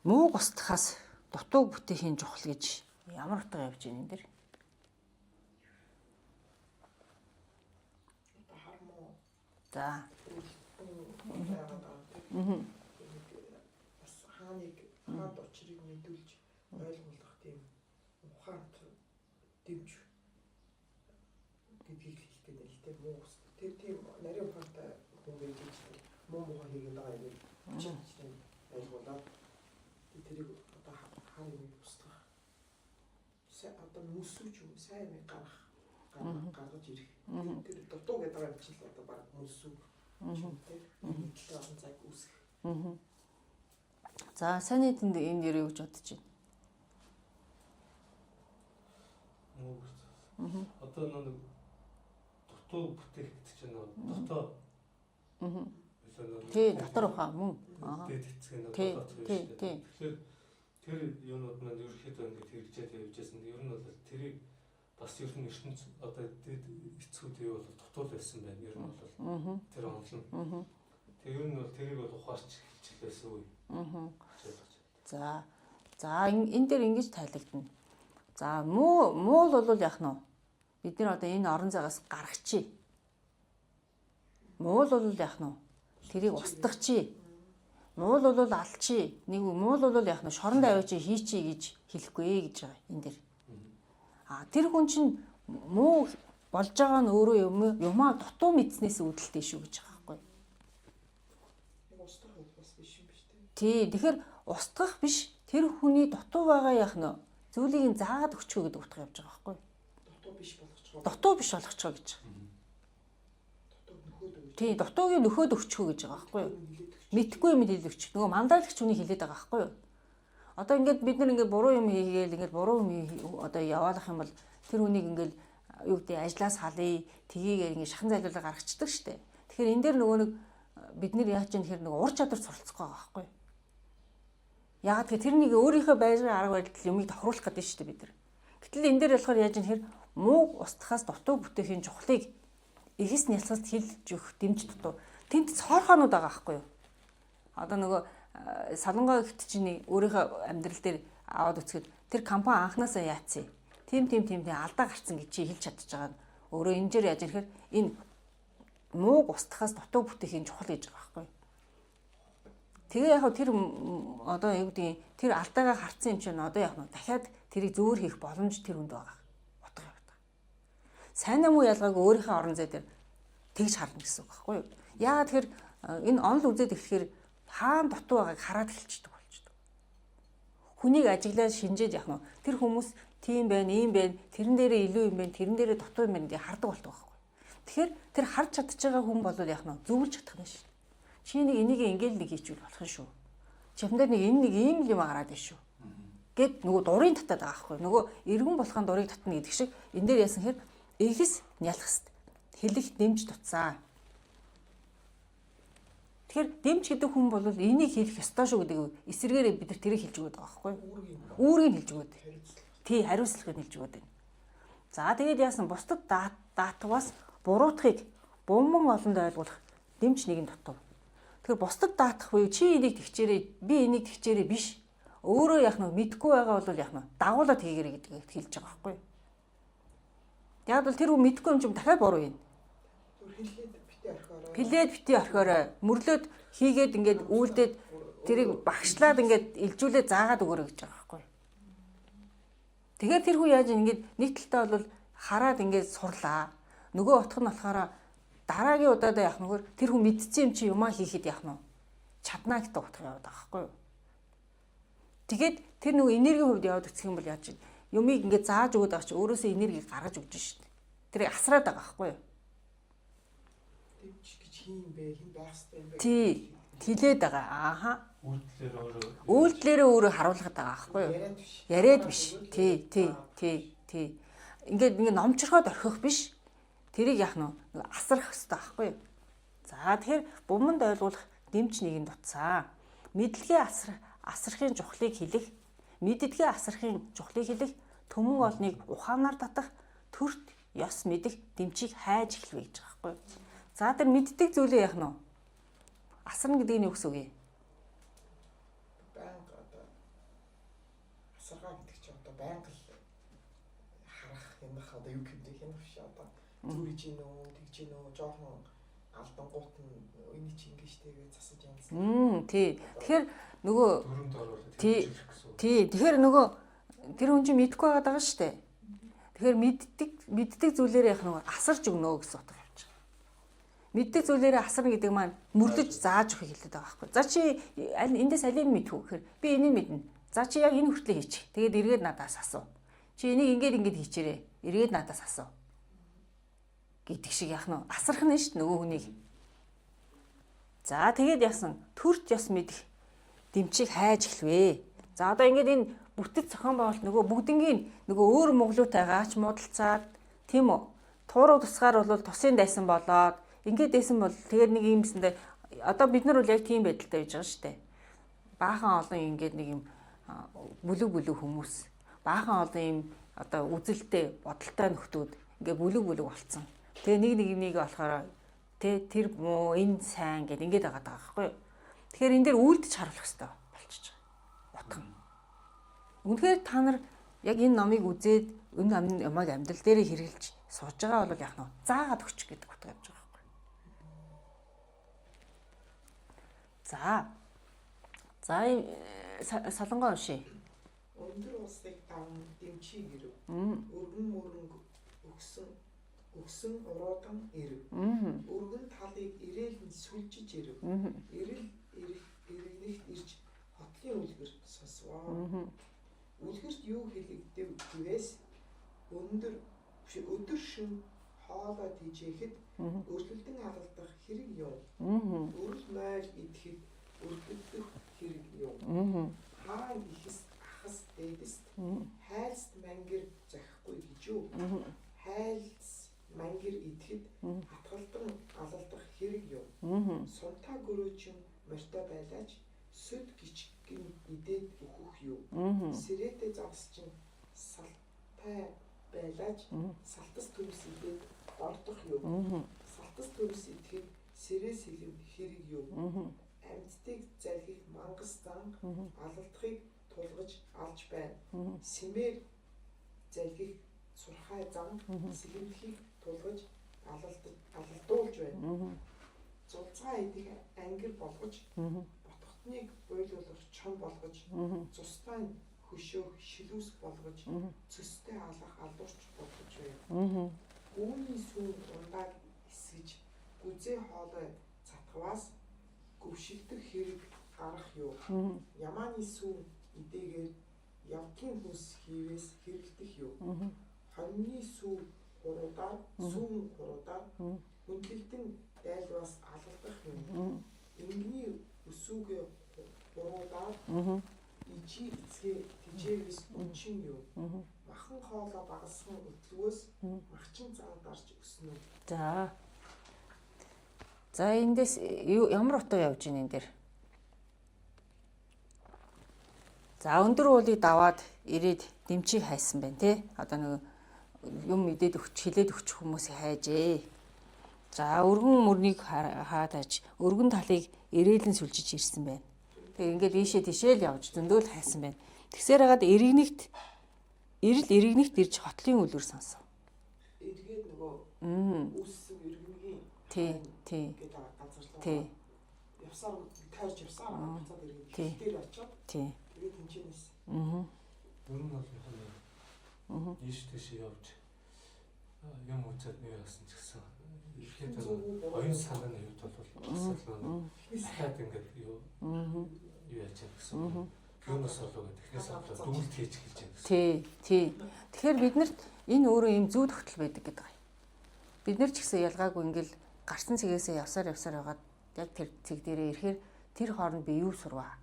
Мууг устгахаас дутуу бүтээхийн чухал гэж ямар утга явж байна энэ дэр? За. Бас хаанд учрыг мэдүүлж ойлгуулах тийм ухаант дэмж гэдгийг хэлэх гэдэг л тийм муу ус. Тэр тийм нарийн ухаантай хүн гэж муу хийгээд байгаа юм. Учиртай ойлгуулаад тэрийг одоо хааны устгах. Одоо мөсөж юм сайн нэг гаргаж ирэх. Тэр дутуу гэдэг байгаа юм чинь одоо баг мөсөв. Мэдлээ орон зайг үүсгэх. За сайн нийтэнд энэ нэр юу гэж бодож байна? Одоо нэг дутуу бүтээх гэдэг чинь дотоо. Тий, дотор ухаан мөн. Дээд хэсэг нь болоод байна шүү дээ. Тэгэхээр тэр юунууд маань ерөнхийдөө ингэж хэрэгжээд явж байсан. Ер нь бол тэрийг бас ер нь ертөнц одоо дээд эцгүүд юу бол дутуул байсан байна. Ер нь бол тэр онлон. Тэг ер нь бол тэрийг бол ухаарч хэлчихлээсэн үе. За энэ дээр ингэж тайлагдана. За муул бол яах нь вэ? Бид нар одоо энэ орон зайгаас гаргачихъя. Муул бол яах нь вэ? Тэрийг устгахчий. Муул бол алчий. Нэг муул бол яах нь шоронд авчи хийчий гэж хэлэхгүй гэж байгаа энэ дэр. Тэр хүн чинь муу болж байгаа нь өөрөө юмаа дутуу мэдснээс үүдэлтэй шүү гэж байгаа байхгүй. Устгах бас биш юм биш үү? Тий, тэгэхээр устгах биш. Тэр хүний дутуу байгаа яах нь зүйлийг заагаад өгчөө гэдэг утга явж байгаа байхгүй. Дутуу биш болгочихоо гэж. Тий, дутуугийн нөхөд өгчөө гэж байгаа байхгүй юу? Мэдхгүй юм хэлэгч. Нөгөө мандаалагч хүний хэлээд байгаа байхгүй юу? Одоо ингээд бид нар ингээд буруу юм хийгээл ингээд буруу юм одоо яваалах юм бол тэр хүнийг ингээд юу гэдэг ажлаас халъя, тгийгээр ингээд шахан зайлуулга гаргацдаг штэ. Тэгэхээр энэ дээр нөгөө нэг бид нар яаж юм тэгэхээр нөгөө ур чадвар суралцах байгаа байхгүй юу? Яагаад гэвэл тэр нэг өөрийнхөө байж байгаа арга барил юмыг тохируулах гэдэг штэ бид нар. Гэтэл энэ дээр болохоор яаж юм тэгэхээр мууг устгахаас дутуу бүтээхийн чухлыг ихс нялцад хэлж өгөх дэмж дутуу. Тэнд цоорхоонууд байгаа байхгүй юу? Одоо нөгөө Солонгоо ихт чинь өөрийнхөө амьдрал дээр аваад үзэхэд тэр компани анханасаа яатсан. Тим алдаа гарцсан гэж чи хэлж чадчих байгаа нь. Өөрөө энэ жир яаж ирэхээр энэ мууг устгахаас дутуу бүтээхийн чухал гэж байгаа байхгүй. Тэгээ яг тэр одоо юу гэдэг тэр алдаагаа харцсан юм чинь одоо яг нь дахиад тэрийг зөөр хийх боломж тэр хүнд байгаа. Утга байдаг. Сайн намуу ялгаагүй өөрийнхөө орон зай дээр тэгж харна гэсэн үг байхгүй юу? Яагаад тэгэхээр энэ онол үзээд ирэхээр хаан дутуу байгааг хараад эхэлчихдэг болчихдог. Хүнийг ажиглаад шинжээд явах нь тэр хүмүүс тийм байна, ийм байна, тэрэн дээрээ илүү юм байна, тэрэн дээрээ дутуу юм байна гэж хардаг болдог байхгүй. Тэгэхээр тэр харж чадчих байгаа хүн бол яг нь зөвлөж чадах нь шүү. Чи нэг энийг ингээл нэг хийчихвэл болох нь шүү. Чамдаа нэг энэ нэг ийм юм гараад байна шүү. Гэт нөгөө дурын татаад байгаа байхгүй. Нөгөө эргэн болохын дурыг татна гэдэг шиг энэ дээр яасан хэрэг эхс нялх хэст. Хэлэх дэмж туцаа. Тэгэхээр дэмж гэдэг хүн бол энийг хэлэх ёстой шүү гэдэг эсэргээрээ бид нар тэрийг хэлж өгöd байгаа байхгүй. Үүргийг хэлж өгöd. Тий, хариуцлагыг хэлж өгöd байна. За тэгээд яасан бусдад даатгаас буруутахыг буман олонд ойлгуулах дэмж нэгэн дутуу. Тэгэхээр бусдад даатах буюу чи энийг тэгчээрээ би энийг тэгчээрээ биш. Өөрөө яг нь мэдгүй байгаа бол яг нь дагуулад хийгэрэй гэдгийг хэлж байгаа байхгүй. Яг бол тэр хүн мэдгүй юм чинь дахиад буруу юм. Хилээд бити орхиорой. Мөрлөөд хийгээд ингээд үйлдээд тэрийг багшлаад ингээд илжүүлээ заагаад өгөөрэй гэж байгаа байхгүй. Тэгэхээр тэр хүн яаж ингээд нэг талдаа бол хараад ингээд сурлаа. Нөгөө утга нь болохоор дараагийн удаадаа явах нүгээр тэр хүн мэдсэн юм чи юмаа хийхэд явах нь чадна гэдэг утга яваад байгаа байхгүй юу. Тэгээд тэр нөгөө энергийн хувьд яваад үсэх юм бол яаж чинь юмыг ингээд зааж өгöd байгаа чи өөрөөсөө энерги гаргаж өгч шүү дээ. Тэрийг асраад байгаа байхгүй юу. Хин бэ, хин байх хэрэгтэй юм бэ. Тий, хилээд байгаа. Ааха. Үйлдэлээрээ өөрөө харуулдаг байгаа байхгүй юу? Яриад биш. Тий. Ингээд номчроход орхих биш. Тэрийг яах нь асрах хэрэгтэй байхгүй юу? За тэгэхээр буманд ойлгуулах дэмж нэгийг дутсаа. Мэдлэгээ асрахын чухлыг хэлэх, мэддгээ асрахын чухлыг хэлэх, төмөн олныг ухаанаар татах, төрт ёс мэдэх дэмчийг хайж эхлэв гэж байгаа байхгүй юу? За тэр мэддэг зүйлээ яах нь вэ? Асарна гэдэг нь юу гэсэн үг юм? Байнга одоо асаргаа гэдэг чинь одоо байнга л харах юм бах одоо юу гэдэг юм биш одоо зүрж гин үү, тэгж гин үү, жоохон алдангуут нь энэ чинь ингэж тэгээд засаж юмсан. Тий. Тэгэхээр нөгөө тий. Тэгэхээр нөгөө тэр хүн чинь мэдгүй байгаа шүү дээ. Тэгэхээр мэддэг зүйлээрээ яах нь асарч өгнө гэсэн утга. Мэддэг зүйлээрээ асарна гэдэг маань мөрлөж зааж өгөхийг хэлдэг байгаа байхгүй. За чи эндээс алийг мэдхүү гэхээр би энийг мэднэ. За чи яг энэ хүртлээ хийчих. Тэгээд эргээд надаас асуу. Чи энийг ингээд хийчээрээ. Эргээд надаас асуу. Гэдэг шиг яах нь асарх нь шүү дээ нөгөө хүнийг. За тэгээд яасан төрч ёс мэдэх дэмчийг хайж эхлэвэ. За одоо ингээд энэ бүтэц зохион байгуулалт нөгөө бүгднгийн нөгөө өөр монголоотайгаа ач муудалцаад тийм үү. Тууруу тусгаар бол тусын дайсан болоод ингээд дэсэн бол тэгээд нэг юмсэндээ одоо бид нар бол яг тийм байдалтай байж байгаа шүү дээ. Баахан олон ингээд нэг юм бүлэг хүмүүс, баахан олон юм одоо үзэлтэй, бодолтой нөхдүүд ингээд бүлэг болцсон. Тэгээ нэг болохоор тэр муу энэ сайн гэд ингээд байгаа байхгүй юу. Тэгэхээр энэ дээр үйлдэж харуулах хэрэгтэй болчихж байгаа. Утга. Үнэхээр та нар яг энэ номыг үзээд энэ ямаг амьдрал дээрээ хэрэгжилж сууж байгаа бол яг нь заагаад өгч гэдэг утга явж байгаа. За солонгоо уншия. Өндөр улсыг даван дэмчиг ирэв. Өргөн өгсөн уруудан ирэв. Өргөн талыг ирээл нь сүлжиж ирэв. Ирэлнэх ирж хотлын үлгэр сонсвоо. Үлгэрт юу хэлэгдэв гэвээс өдөр шөнө хоолой тийжэхэд өргөлдөн алалдах хэрэг юм. Өргөл мойл идэхэд өргөлдөх хэрэг юм. Хаан ихс ахс дээдэст хайлст мангир зохихгүй гэж юу? Хайлс мангир идэхэд хатгалдан алалдах хэрэг юм. Сунтаа гөрөөчин морьтой байлаач сүд гिचгэн идээд өөхөх юу? Сэрээтэй загсчин салтай байлаач салтас төмс идээд ордох юу? Салтас төмс идэхэд сэрээ сэлэм хэрэг юу? Амьдтыг залхих мангас хагас зан алалдахыг тулгаж алж байна. Сэмээр залгих сурхай зан сэлэмдлийг тулгаж алалдуулж байна. Зулцаа идэх ангир болгож ботхотныг буйлуулах чон болгож цустай хөшөөх шилүүс болгож цөстэй алах алдуурч болгож байна. Үүний сүүн ундааг эсгэж гүзээ хоолой цатгаваас гөвшилтөх хэрэг гарах юу. Ямааны сүүн идээгээр явдлын хүс хийвээс хэрэглэх юу. Хоньны сүүн хуруудаар хүндлэлтэн дайлваас алгадах юм. Ингэний өсүүгээ хуруудаар ижи эцгээ тижээвээс өнчин юу. Махан хоолоо багасхан өтлгөөс махчин цаа дарж өснө. За эндээс ямар утга явж ийн энэ дээр? За өндөр уулыг даваад ирээд дэмчийг хайсан байна тий. Одоо нэг юм мэдээд өгч хилээд өгч хүмүүсийг хайжээ. За өргөн мөрнийг хаадаж өргөн талыг ирээлэн сүлжиж ирсэн байна. Тэг ингээд ийшээ тишээл явж зөндөөл хайсан байна. Тэгсээр хагаад иргэнэгт ирж хотлын үлгэр сонсон. Эргээд нөгөө үссэн иргэнгийн тий. Газарлаа. Явсаар тойрч явсаар буцаад иргэн дээр очиод тий. тэгээд тэнчэнээс. Ер нь бол ийш тийш явж юм үзээд нэр яасан ч гэсэн ихэд оюун санааны хувьд бол бас л дахиад ингээд юу яаж гэсэн юунаас болоо гэхээс болоо дүгнэлт хийж эхэлж байна гэсэн. Тий. Тэгэхээр биднэрт энэ өөрөө юм зүү тогтол байдаг гэдэг байна. Бид нар ч гэсэн ялгаагүй ингээл гарсан цэгээсээ явсаар байгаад яг тэр цэг дээрээ ирэхээр тэр хооронд би юу сурваа.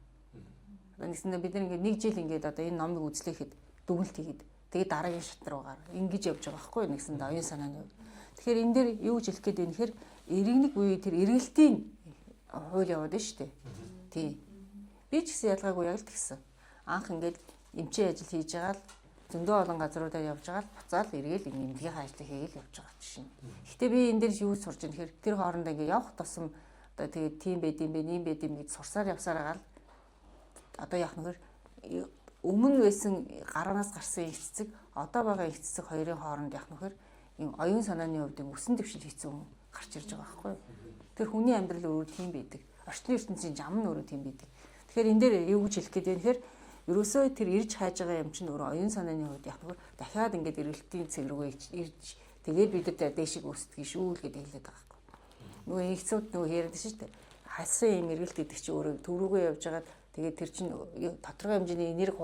Нэгсэндээ бид нар ингээд нэг жил ингээд одоо энэ номыг үзлэхэд дүгнэлт хийгээд тэгээд дараагийн шат руугаар ингэж явж байгаа байхгүй нэгсэндээ оюун санааны хувьд. Тэгэхээр энэ дээр юу гэж хэлэх гээд байна гэхээр иргэнэг буюу тэр эргэлтийн хууль яваад байна шүү дээ. Тий. Би ч гэсэн ялгаагүй яг л тэгсэн. Анх ингээд эмчийн ажил хийж байгаа л зөндөө олон газруудаар явж байгаа л буцаал эргээл эмнэлгийн ажлыг хийгээл явж байгаа чинь. Гэхдээ би энэ дээр юу сурж байгаа нөхөр тэр хоорондоо ингээд явах тусам одоо тэгээд тийм байд юм бэ, ийм байд юм гэж сурсаар явсаар байгаа л одоо яах нөхөр өмнө байсан гаранаас гарсан эцэцэг одоо байгаа эцэцэг хоёрын хооронд яах нөхөр энэ оюун санааны хувьд өсөн дэвшил хийсэн хүн гарч ирж байгаа байхгүй юу. Тэр хүний амьдрал өөрөө тийм байдаг. Орчны ертөнцийн зам нь өөрөө тийм байдаг. Тэгэхээр энэ дээр юу гэж хэлэх гээд байна гэхээр ерөөсөө тэр ирж хайж байгаа юм чинь өөрөө оюун санааны хувьд яг нөхөр дахиад ингээд эргэлтийн цэг рүүгээ ирж тэгээд бид нар дэшиг үүсдэг шүү л гэдэг хэлээд байгаа байхгүй. Нөгөө ихцүүд нөгөө яриад шүү дээ. Хасан юм эргэлт гэдэг чинь өөрөө төрүүгөө явж байгаад тэгээд тэр чинь тодорхой хэмжээний энерги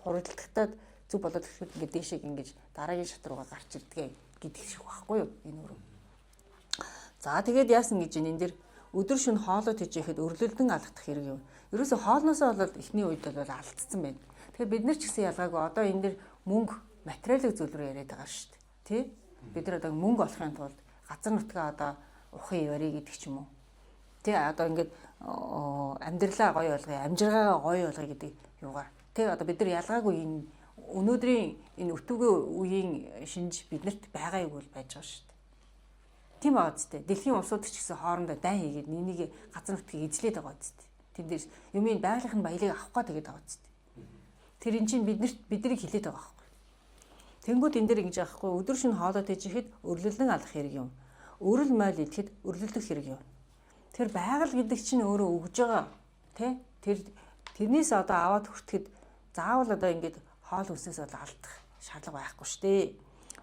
хуралдагтаад зүг болоод ирэхэд ингээд дэшиг ингээд дараагийн шат руугаа гарч ирдэг гэдэг шиг байхгүй юу энэ өөрөө. За тэгээд яасан гэж энэ дэр өдөр шөнө хоолой тэжээхэд өрлөлдөн алдах хэрэг юм. Ерөөсө хоолноосоо болоод эхний үед бол алдсан байна. Тэгэхээр бид нар ч гэсэн ялгаагүй одоо энэ дэр мөнгө материалын зүйл рүү яриад байгаа шүү дээ. Тэ? Бид нар одоо мөнгө олохын тулд газар нутгаа одоо ухын яварий гэдэг ч юм уу. Тэ одоо ингээд амьдралаа гоё болгоё, амжиргаа гоё болгоё гэдэг юугаар. Тэ одоо бид нар ялгаагүй энэ өнөөдрийн энэ өтөвгөө үеийн шинж биднэрт байгаа юм бол байж байгаа шүү дээ. Тийм байгаа зү. Дэлхийн улсууд ч гэсэн хоорондоо дайн хийгээд нэнийг газар нутгийг эзлээд байгаа зү. Тэндээс юмын байгалийнхын баялаг авах гээд байгаа зү. Тэр эн чинь биднийг хилээд байгаа байхгүй. Тэнгүүд энэ дэр ингэж аахгүй өдөр шөнө хоолой тэжихэд өрлөлдөн алах хэрэг юм. Өрөл мойл идэхэд өрлөлдөх хэрэг юм. Тэр байгаль гэдэг чинь өөрөө өгж байгаа тий. Тэрнээс одоо аваад хүртэхэд заавал одоо ингэж хоол хүнсээс бол алдах шаардлага байхгүй шүү дээ.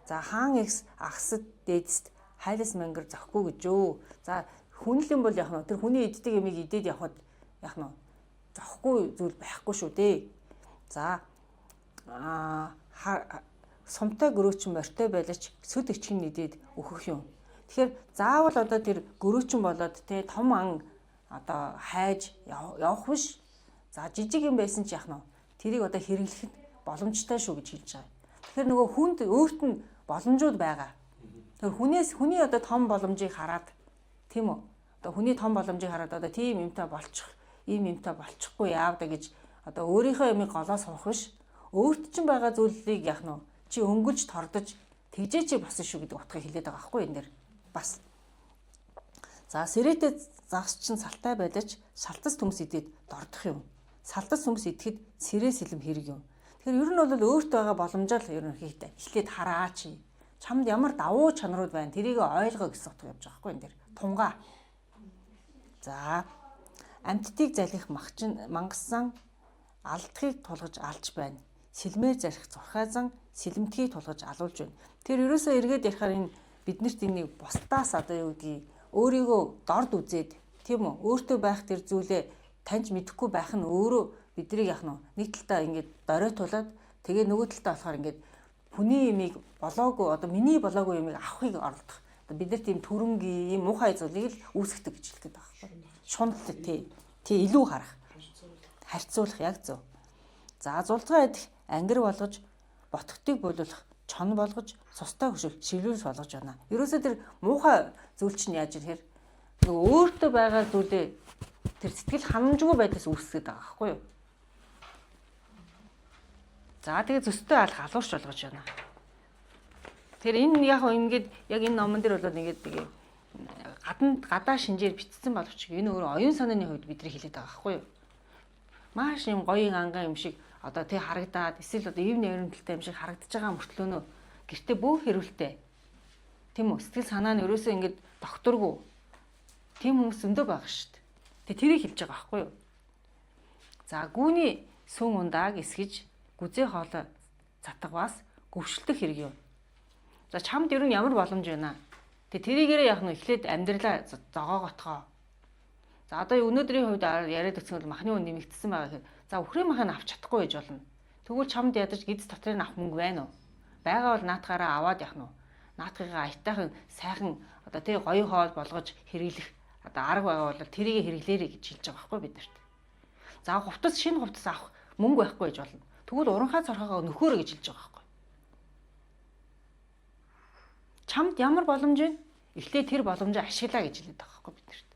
За хаан экс ахсад дээдст хайлас мангар зөхгүй гэж өө. За хүнлэн бол яг нь тэр хүний иддэг ямиг идээд явхад яг нь зөхгүй зүйл байхгүй шүү дээ. За сумтай гөрөөчн морьтой байлаач сөд ичгэн нэдээд өөхөх юм. Тэгэхээр заавал одоо тэр гөрөөчн болоод те том ан одоо хайж явах биш. За жижиг юм байсан ч яг нь тэрийг одоо хэрэглэхэд боломжтой шүү гэж хэлж байгаа. Тэгэхээр нөгөө хүнд өөрт нь боломжууд байгаа. Тэгэхээр хүний одоо том боломжийг хараад тийм үү? Одоо хүний том боломжийг хараад одоо тийм юмтай болчих, ийм юмтай болчихгүй яавда гэж одоо өөрийнхөө ямиг голоо суух биш. Өөрт чинь байгаа зүйлийг яг нь чи өнгөлж тордож тэгжээ чи басан шүү гэдэг утгыг хэлээд байгаа байхгүй энэ дэр. Бас. За сэрэтэй загас чин салтай байлаач шалтас төмс идээд дордох юм. салдас хүмүүс идэхэд сэрээ сэлэм хэрэг юм. Тэгэхээр ер нь бол өөртөө байгаа боломжоо л ерөнхийдөө эхлээд хараач. Чамд ямар давуу чанарууд байна тэрийг ойлгоо гэсэн утга явж байгаа хгүй энэ дэр. Тунгаа. За амьтдыг залих мангасан алдахыг тулгаж алж байна. Сэлмээр зарих зурхаазан сэлэмтгийг тулгаж алуулж байна. Тэр ерөөсөө эргээд ярихаар энэ биднэрт энийг бусдаас одоо юу гэдгийг өөрийгөө дорд үзээд тийм үү? Өөртөө байх тэр зүйлээ таньж мэдэхгүй байх нь өөрөө биднийг яах нь нэг талтаа ингээд доройтуулаад тэгээ нөгөө талтаа болохоор ингээд хүний юмыг болоогүй одоо миний болоогүй юмыг авахыг оролдох. Одоо бид нар тийм төрөнгийн ийм муухай зүйлийг л үүсгдэг гэж хэлдэг байгаа байхгүй. Шунал тий илүү харах. Харьцуулах яг зөв. За зулцгаа идэх ангир болгож ботготыг болуулах чон болгож цустай хөшөг шилүүлж болгож байна. Ерөөсөө тэр муухай зүйл чинь яаж ирэхээр нөгөө өөртөө байгаа зүйлээ тэр сэтгэл ханамжгүй байдлаас үүсгээд байгаа байхгүй юу? За тэгээ зөстэй алах алуурч болгож байна. Тэр энэ яг ингээд яг энэ номон дээр бол нэгээд тэгээ гадаа шинжээр бичсэн боловч энэ өөрөө оюун санааны хувьд бидний хэлээд байгаа байхгүй юу? Маш юм гоён анган юм шиг одоо тий харагдаад эсвэл одоо ив нэрмэлтэй юм шиг харагдаж байгаа мөртлөөнөө гэртээ бүх хэрүүлтэй. Тийм үү? Сэтгэл санаа нь ерөөсөө ингээд докторгүй. Тийм хүмүүс зөндөө байгаа шүү дээ. Тэгээ тэрийг хэлж байгаа байхгүй юу? За гүүний сүн ундааг эсгэж гүзээ хоолой затгаваас гөвшөлтөх хэрэг юм. За чамд ер нь ямар боломж байна? Тэгээ тэрийгээрээ яг нь эхлээд амьдралаа зогооготгоо. За одоо өнөөдрийн хувьд яриад өгсөн бол махны үн нэмэгдсэн байгаа гэхээр за өхрийн махыг авч чадахгүй гэж болно. Тэгвэл чамд ядаж гидс дотрыг авах мөнгө байна уу? Байгаа бол наатгаараа аваад явах нь. Наатгыгаа аятайхан сайхан одоо тий гоё хоол болгож хэрэглэх одоо арга байгаа бол тэрийг хэрэглээрэй гэж хэлж байгаа байхгүй бид нарт. За хувцас шинэ хувцас авах мөнгө байхгүй гэж болно. Тэгвэл уранхай цорхоогоо нөхөөрэй гэж хэлж байгаа байхгүй. Чамд ямар боломж вэ? Эхлээд тэр боломжоо ашиглаа гэж хэлээд байгаа байхгүй бид нарт.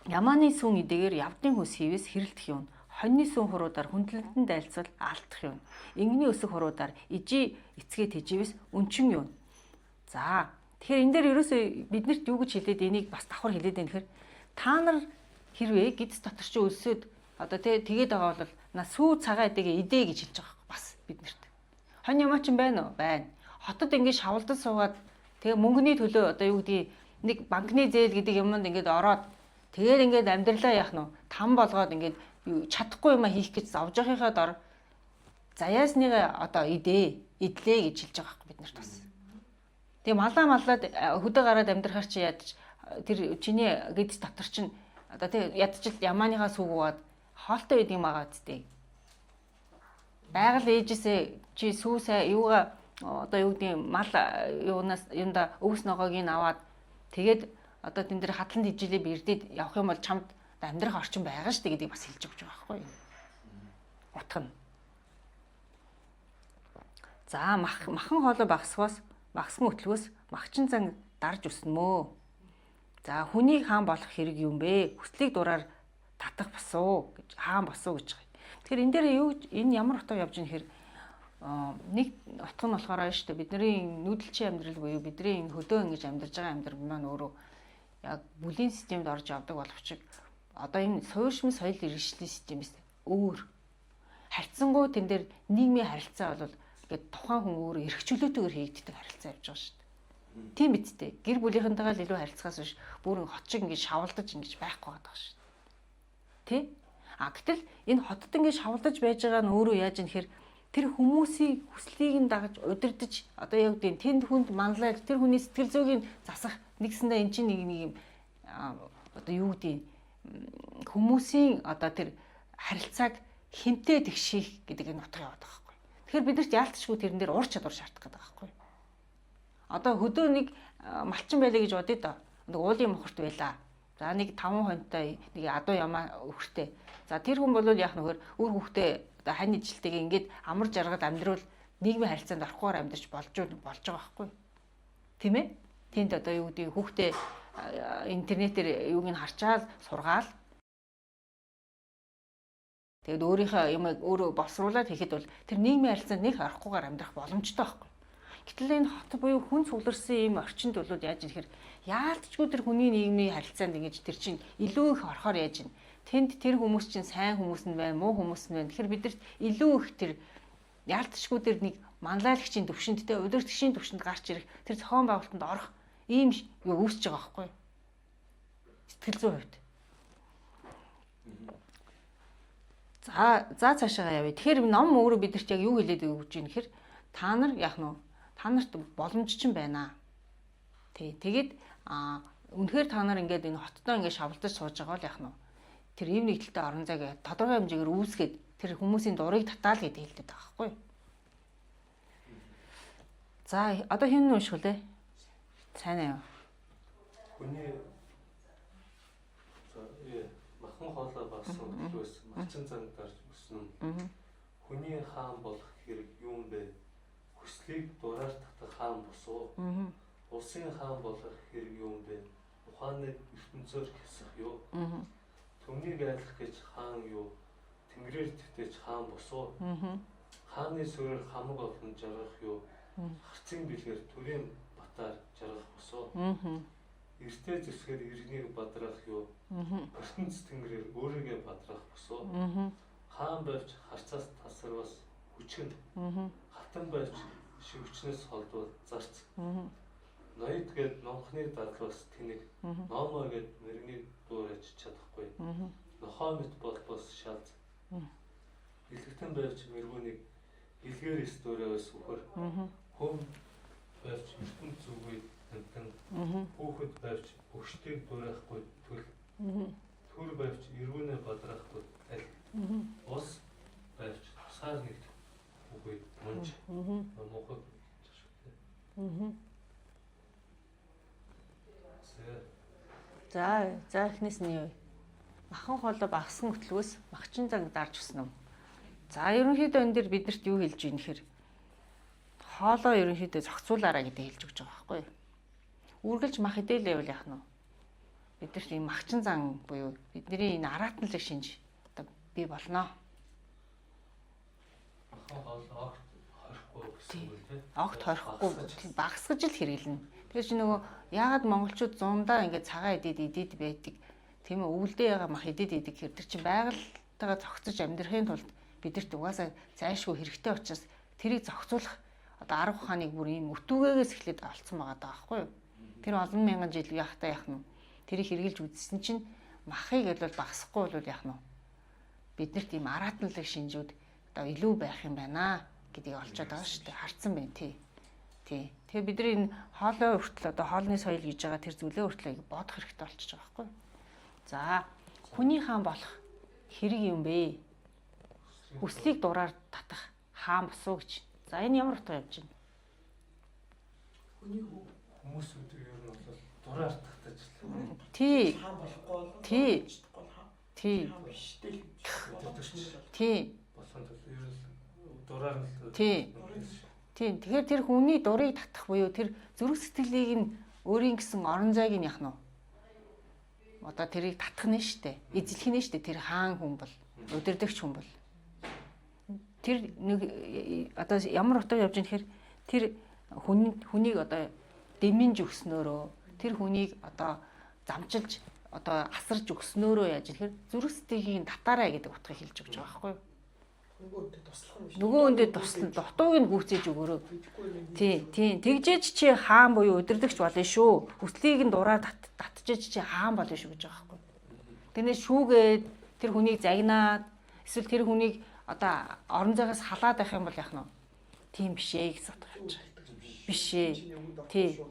Ямааны сүн идэгээр явдын хүс хийвээс хэрэлдэх юм. Хоньны сүн хуруудаар хүндлэнтэн дайлцвал алдах юм. Ингэний өсөх хуруудаар ижи эцгээ тэживээс өнчин юм. За тэгэхээр энэ дээр ерөөсөө биднэрт юу гэж хэлээд энийг бас давхар хэлээд байна гэхээр та нар хэрвээ гидс дотор чи өлсөд одоо тэгээд байгаа бол на сүү цагаа идэгээ идэ гэж хэлж байгаа бас биднэрт. Хонь ямаа ч юм байна уу? Байна. Хотод ингээд шавлдаж суугаад тэгээ мөнгөний төлөө одоо юу гэдгийг нэг банкны зээл гэдэг юмд ингээд ороод тэгээд ингээд амьдралаа яах нь там болгоод ингээд чадахгүй юм хийх гэж зовж байхынхаа дор заяасныгаа одоо идлээ гэж хэлж байгаа хэрэг бид нарт бас. Тэгээ маллаад хөдөө гараад амьдрахаар чи ядаж тэр чиний гидс дотор чинь одоо тэг ядчил ямааныхаа сүгүүгээд хоолтой үед юм агаад тээ. Байгаль ээжээсээ чи сүүсээ юугаа одоо юу гэдэг мал юунаас юунда өвс ногоог аваад тэгээд одоо тэн дээр хатланд ижилээ бэрдээд явах юм бол чамд амьдрах орчин байгаа шүү дээ гэдгийг бас хэлж өгч байгаа байхгүй юу? Утга нь. За махан хоолой багсгаас багсган өтлгөөс махчин зан дарж өснө. За хүнийг хаан болох хэрэг юм бэ? Хүслийг дураар татах босуу гэж хаан босуу гэж байгаа. Тэгэхээр энэ дээр юу энэ ямар утга явж ийн хэр нэг утга нь болохоор шүү дээ бидний нүүдэлчин амьдрал буюу бидний энэ хөдөө ингэж амьдарч байгаа амьдрал маань өөрөө яг бүлийн системд орж явдаг боловч одоо энэ суурьшмын соёл иргэншлийн системээс өөр харьцангуй тэн дээр нийгмийн харилцаа бол ингээд тухайн хүн өөрөө эрх чөлөөтэйгээр хийгддэг харилцаа явж байгаа шүү дээ. Тийм биз дээ. Гэр бүлийнхэнтэйгээ л илүү харилцахаас биш бүр хот шиг ингэж шавалдаж ингэж байхгүй байгаа шүү дээ. Тэ? А гэтэл энэ хотод ингэж шавалдаж байж байгаа нь өөрөө яаж юм хэр тэр хүмүүсийн хүслийг нь дагаж удирдах одоо яг тийм тэнд хүнд манлайлж тэр хүний сэтгэл зүйг нь засах нэгсэндээ эн чинь нэг юм одоо юу гэдэг хүмүүсийн одоо тэр харилцааг хинтээ тэгших гэдэг энэ утга яваад байгаа байхгүй. Тэгэхээр бидэрт яалтчгүй тэрэн дээр ур чадвар шаардах гэдэг байхгүй. Одоо хөдөө нэг малчин байлаа гэж бодъё доо. Нэг уулын мохорт байлаа. За нэг 5 хонтой нэг адуу ямаа өвхтэй. За тэр хүн бол яах нөхөр үр хүүхдээ одоо хань ижилтэйгээ ингээд амар жаргал амьдрал нийгмийн харилцаанд орохоор амьдарч болж байгаа байхгүй. Тийм ээ? Тэнд одоо юу гэдэг хүүхдээ интернетээр юуг нь харчаал сургаал. Тэгэд өөрийнхөө юм өөрөө боловсруулаад хийхэд бол тэр нийгмийн харилцаанд нэг орохгүйгээр амьдрах боломжтой байхгүй. Гэтэл энэ хот буюу хүн цугларсан ийм орчинд бол яаж юм хэрэг яалтчгүй тэр хүний нийгмийн харилцаанд ингэж тэр чинь илүү их орохоор яаж юм. Тэнд тэр хүмүүс чинь сайн хүмүүс нь байна, муу хүмүүс нь байна. Тэгэхээр бидэрт илүү их тэр яалтчгүй тэр нэг манлайлагчийн төвшөнд те удирдгчийн төвшөнд гарч ирэх тэр зохион байгуулалтанд орох ийм юу үүсэж байгаа байхгүй юу? Сэтгэл зүйн хувьд. За цаашаа явъя. Тэгэхээр ном өөрөө бидэрт яг юу хэлээд өгч ийм гэхээр та нар яах нь та нарт боломж чинь байна. Тэгээд үнэхээр та нар ингээд энэ хоттоо ингээд шавлдаж сууж байгаа л яах нь тэр ив нэгдэлтэй орон зайг тодорхой хэмжээгээр үүсгээд тэр хүмүүсийн дурыг татаал гэдэг хэлдэг байгаа байхгүй юу? За одоо хин унших үлээ. Сайн аа. Хүний махан хоолой багсан төлөөс мачин цан гарч өснө. Хүний хаан болох хэрэг юм бэ? Хүслийг дураар татах хаан босоо. Улсын хаан болох хэрэг юм бэ? Ухааныг ертөнцөөр хэсэх юу? Төмнийг айлах гэж хаан юу? Тэнгэрээр тэтгэж хаан босоо. Хааны сүрээр хамаг олон жаргах юу? Харцын бэлгээр төрийн батаар жаргах босоо. Эртээ зэсгээр иргэнийг бадрах юу? ертөнц тэнгэрээр өөрийгөө бадрах босоо. Хаан байвч харцаас тасарвас хүчгэн. Хатан байвч шивчнээс холдвол зарц. Ноёд гээд номхны дадлаас тэнэг. Номоо гээд мэрэгний дуурайж чадахгүй. Нохоо мэт болбос шалз. Илгэтэн байвч мэргүүнийг илгээр стөрөөс үхэр. Хөм байвч ертөнц зүгүй тантан. Хүүхэд байвч өгштийг дуурайхгүй төл. Түр байвч эргүүнээ бадрахгүй аль. Ус байвч тусаар нэгт үгүй мунж. Мохот. За эхнээс нь юу? Махан хоолой багсан хөтлөөс магчин занг дарж өснө. За ерөнхийдөө энэ дэр биднэрт юу хэлж ийн гэхээр хоолой ерөнхийдөө зохицуулаарай гэдэг хэлж өгч байгаа байхгүй юу? Үргэлж мах идэлээ бол яах нь вэ? Биднэрт ийм магчин зан буюу бидний энэ араатналыг шинж одоо бий болно. Махан хоолой хорихгүй гэсэн үг тийм. Огт хорихгүй багсгаж л хэрэглэнэ. Тэгэхээр чи нөгөө яагаад монголчууд зундаа ингээд цагаан идээд байдаг. Тийм ээ өвөлдөө ягаа мах идээд идэг гэхээр тэр чинь байгальтайгаа зохицож амьдрахын тулд бидэрт угаасаа зайлшгүй хэрэгтэй учраас тэрийг зохицуулах одоо арга ухааныг бүр ийм өтүүгээс эхлээд олцсон байгаа даа байхгүй юу? Тэр олон мянган жил яахтаа яах нь тэрийг хэрэгжилж үзсэн чинь махыг бол багсахгүй бол яах нь биднэрт ийм араатналыг шинжүүд одоо илүү байх юм байна гэдгийг олцоод байгаа шүү дээ. Харцсан байна тий. Тэгээ бидний энэ хоолой хүртэл одоо хоолны соёл гэж байгаа тэр зүйлээ хүртэл бодох хэрэгтэй болчихж байгаа байхгүй юу? За хүний хаан болох хэрэг юм бэ? Хүслийг дураар татах хаан босоо гэж. За энэ ямар утга явж байна? Хүний Хүмүүс өдөр ер нь бол дураар татаж л. Тий. хаан болохгүй бол Тий. хаан биштэй л Тий. Болсон тул ер нь дураар л. Тий. Тэгэхээр тэр хүний дурыг татах буюу тэр зүрх сэтгэлийг нь өөрийн гэсэн орон зайг нь яах нь одоо тэрийг татах нь штэ. Эзлэх нь штэ тэр хаан хүн бол удирдагч хүн бол. Тэр нэг одоо ямар утга явж байгаа гэхээр тэр хүнийг одоо дэмэнж өгснөөрөө тэр хүнийг одоо замчилж одоо асарж өгснөөрөө яаж ихээр зүрх сэтгэлийг татаарай гэдэг утгыг хэлж өгч байгаа байхгүй юу? Нөгөө хүндэд туслана. Дутууг нь гүйцээж өгөөрөө. Тий. Тэгжээж чи хаан буюу удирдагч болно шүү. Хүслийг нь дураар татчихж чи хаан болно шүү гэж байгаа байхгүй. Тэрнээс шүүгээд тэр хүнийг загнаад эсвэл тэр хүнийг одоо орон зайгаас халаад байх юм бол яах нь вэ? Тийм биш ээ гэж бодож байгаа. Биш ээ. Тий.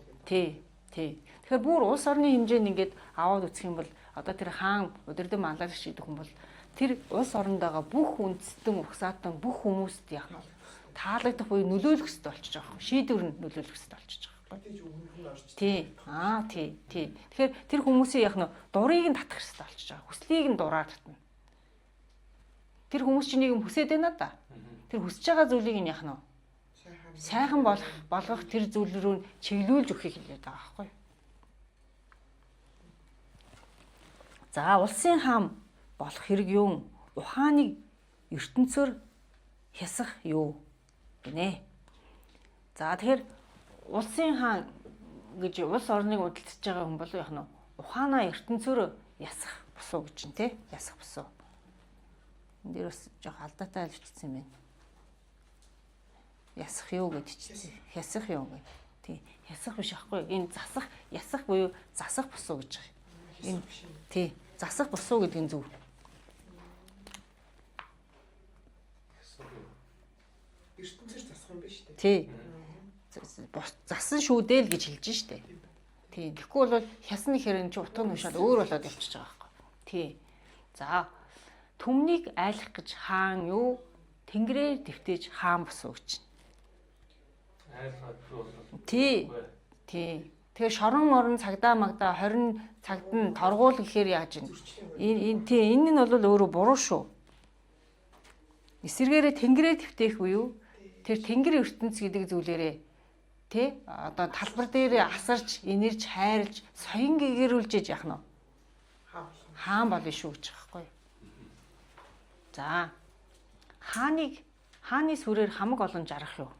Тэгэхээр бүр улс орны хэмжээнд ингээд аваад үсэх юм бол одоо тэр хаан удирдан манлайлагч гэдэг хүн бол тэр улс оронд байгаа бүх үндэстэн угсаатан бүх хүмүүст яах нь таалагдах буюу нөлөөлөх хэрэгтэй болчихж байгаа юм. Шийдвэр нь нөлөөлөх хэрэгтэй болчихж байгаа юм. Тий. Тэгэхээр тэр хүмүүсийн яах нь дурыг нь татах хэрэгтэй болчихж байгаа. Хүслийг нь дураар татна. Тэр хүмүүс чинь нэг юм хүсээд байна да. Тэр хүсэж байгаа зүйлийг нь яах нь сайхан болгох тэр зүйл рүү чиглүүлж өгөхийг хэлээд байгаа байхгүй. За улсын хаан болох хэрэг юу? Ухааныг ертөнцөөр хясах юу гинэ. За тэгэхээр улсын хаан гэж улс орныг удирдах байгаа хүн болов яах нь ухаанаа ертөнцөөр ясах босуу гэж чинь тий ясах босуу. Энд дээр бас жоох алдаатай альвчсан юм байна. Ясах юу гэж чийсэн. Ясах юу гэ. Тий ясах биш аахгүй. Энэ засах ясах буюу засах босуу гэж байгаа. Энэ тий засах босуу гэдэг нь зөв. ертөнцөөр засах юм биш үү? Тий. Засан шүүдээ л гэж хэлж штэ. Тий. Тэгэхгүй бол хясны хэрэг чи утга нь ушаад өөр болоод явчихж байгаа байхгүй. Тий. За түмнийг айлах гэж хаан юу? Тэнгэрээр дэвтэж хаан босуу гэж. Айлгаад бол Тий. Тий. Тэгээ шорон морон цагдаа магдаа 20 цагт нь торгуул гэхээр яаж ийн? Энэ тий энэ нь бол өөрөө буруу шүү. Эсвэргээрээ тэнгэрээр дэвтэх буюу тэр тэнгэр ертөнц гэдэг зүйлээрээ тий одоо талбар дээр асарч, инэрч, хайрлж, соён гэгэрүүлж яах нь хаан болно шүү гэж байгаа байхгүй. За хааны сүрээр хамаг олон жарах юу?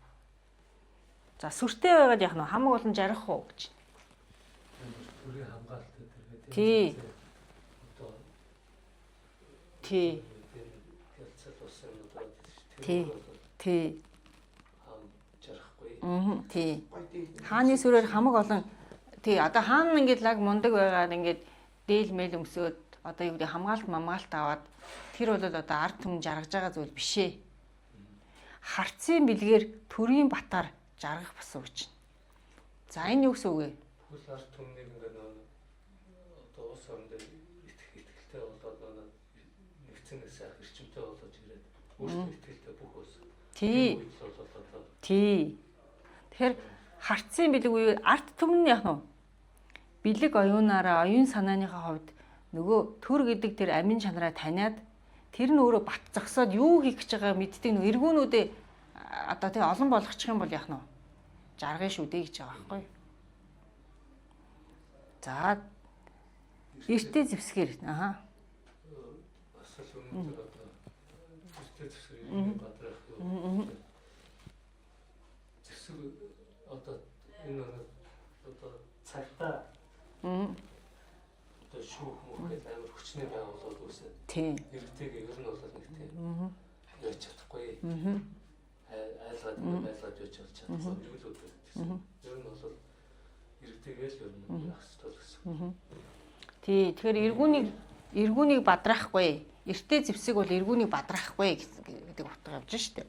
За сүртэй байгаад яах нь хамаг олон жарах уу гэж. бүрийн хамгаалалт гэдэг. Тий. Одоо Тий. ялцал болсон юм одоо Тий. Тий. хам жарахгүй. Тий. Хааны сүрээр хамаг олон тий одоо хаан ингээд лаг мундаг байгаад ингээд дээл мэйл өмсөөд одоо юу гэдэг хамгаалт мамгаалт аваад тэр бол одоо ард түмэн жаргаж байгаа зүйл биш ээ. Харцын бэлгээр төрийн батаар жаргах босоо гэж. За энэ юу гэсэн үг вэ? Бүхэл ард түмнийг ингээд одоо улс орн дээр итгэлтэй болоод нэгцэн сайх эрчимтэй болоод ирээд өөрсдөө итгэлтэй бүх улс. Тий. Тий. Тэгэхээр харцын бэлэг үе арт түмэн яах нь бэлэг оюунаараа оюун санааныхаа хувьд нөгөө төр гэдэг тэр амин чанараа таниад тэр нь өөрөө бат зогсоод юу хийх гэж байгааг мэддэг нөгөө эргүүнүүдээ одоо тэг олон болгочих юм бол яах нь жаргын шүү дээ гэж байгаа байхгүй. За эртээ зэвсгэр Бас л өнөөдөр одоо эртээ зэвсгэр бадрах юу. Зэвсэг одоо энэ одоо цагтаа одоо шүүх мөхөд амар хүчний байгууллагууд үүсээд тий. иргэдэг ер нь бол нэг тийм яаж чадахгүй. Айлгаад байлгаад яаж чадахгүй эргэлүүд гэсэн. Ер нь бол иргэдэгээл ер нь яах ёстой гэсэн. Тий. Тэгэхээр эргүүнийг бадраахгүй. Эртээ зэвсэг бол эргүүнийг бадраахгүй гэдэг утга явж штэ.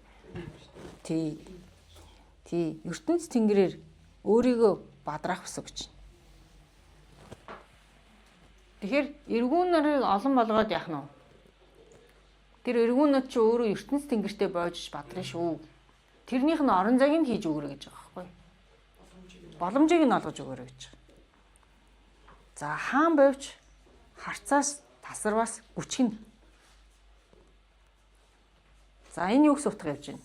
Тий. Тий. ертөнц тэнгэрээр өөрийгөө бадраах босоо гэж. Тэгэхээр эргүүн нарыг олон болгоод яах нь вэ? Тэр эргүүнүүд чи өөрөө ертөнц тэнгэртээ боожж бадрна шүү. Тэрнийх нь орон зайг нь хийж өгөрэй гэж байгаа байхгүй. Боломжийг нь олгож өгөрэй гэж. За хаан бовч харцаас тасарвас гүчгэн. За энэ юу гэсэн утга явж байна?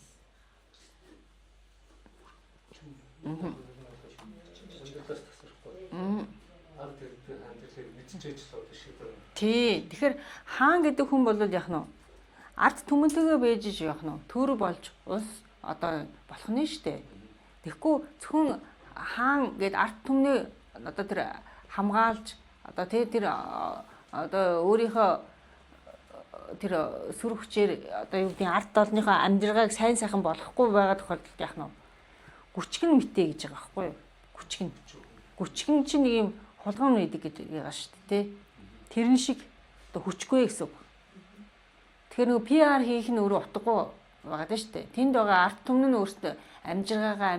Тий. Тэгэхээр хаан гэдэг хүн бол яах нь вэ? Ард түмэнтэйгээ байж яах нь вэ? Төр болж улс одоо болох нь штэ. Тэгэхгүй зөвхөн хаан гээд ард түмний одоо тэр хамгаалж одоо тэр одоо өөрийнхөө тэр сүр хүчээр одоо юу гэдэг ард олныхоо амьдралыг сайн сайхан болохгүй байгаа тохиолдолд яах нь вэ? Гүчгэн мэтээ гэж байгаа байхгүй юу? Гүчгэн. Гүчгэн чинь нэг юм хулгайн мэдэг гэдэг байгаа шүү дээ. Тэрэн шиг одоо хүчгүй гэсэн үг. Тэгэхээр нөгөө PR хийх нь өөрөө утгагүй байгаа шүү дээ. Тэнд байгаа ард түмэн нь өөрсдөө амжиргаагаа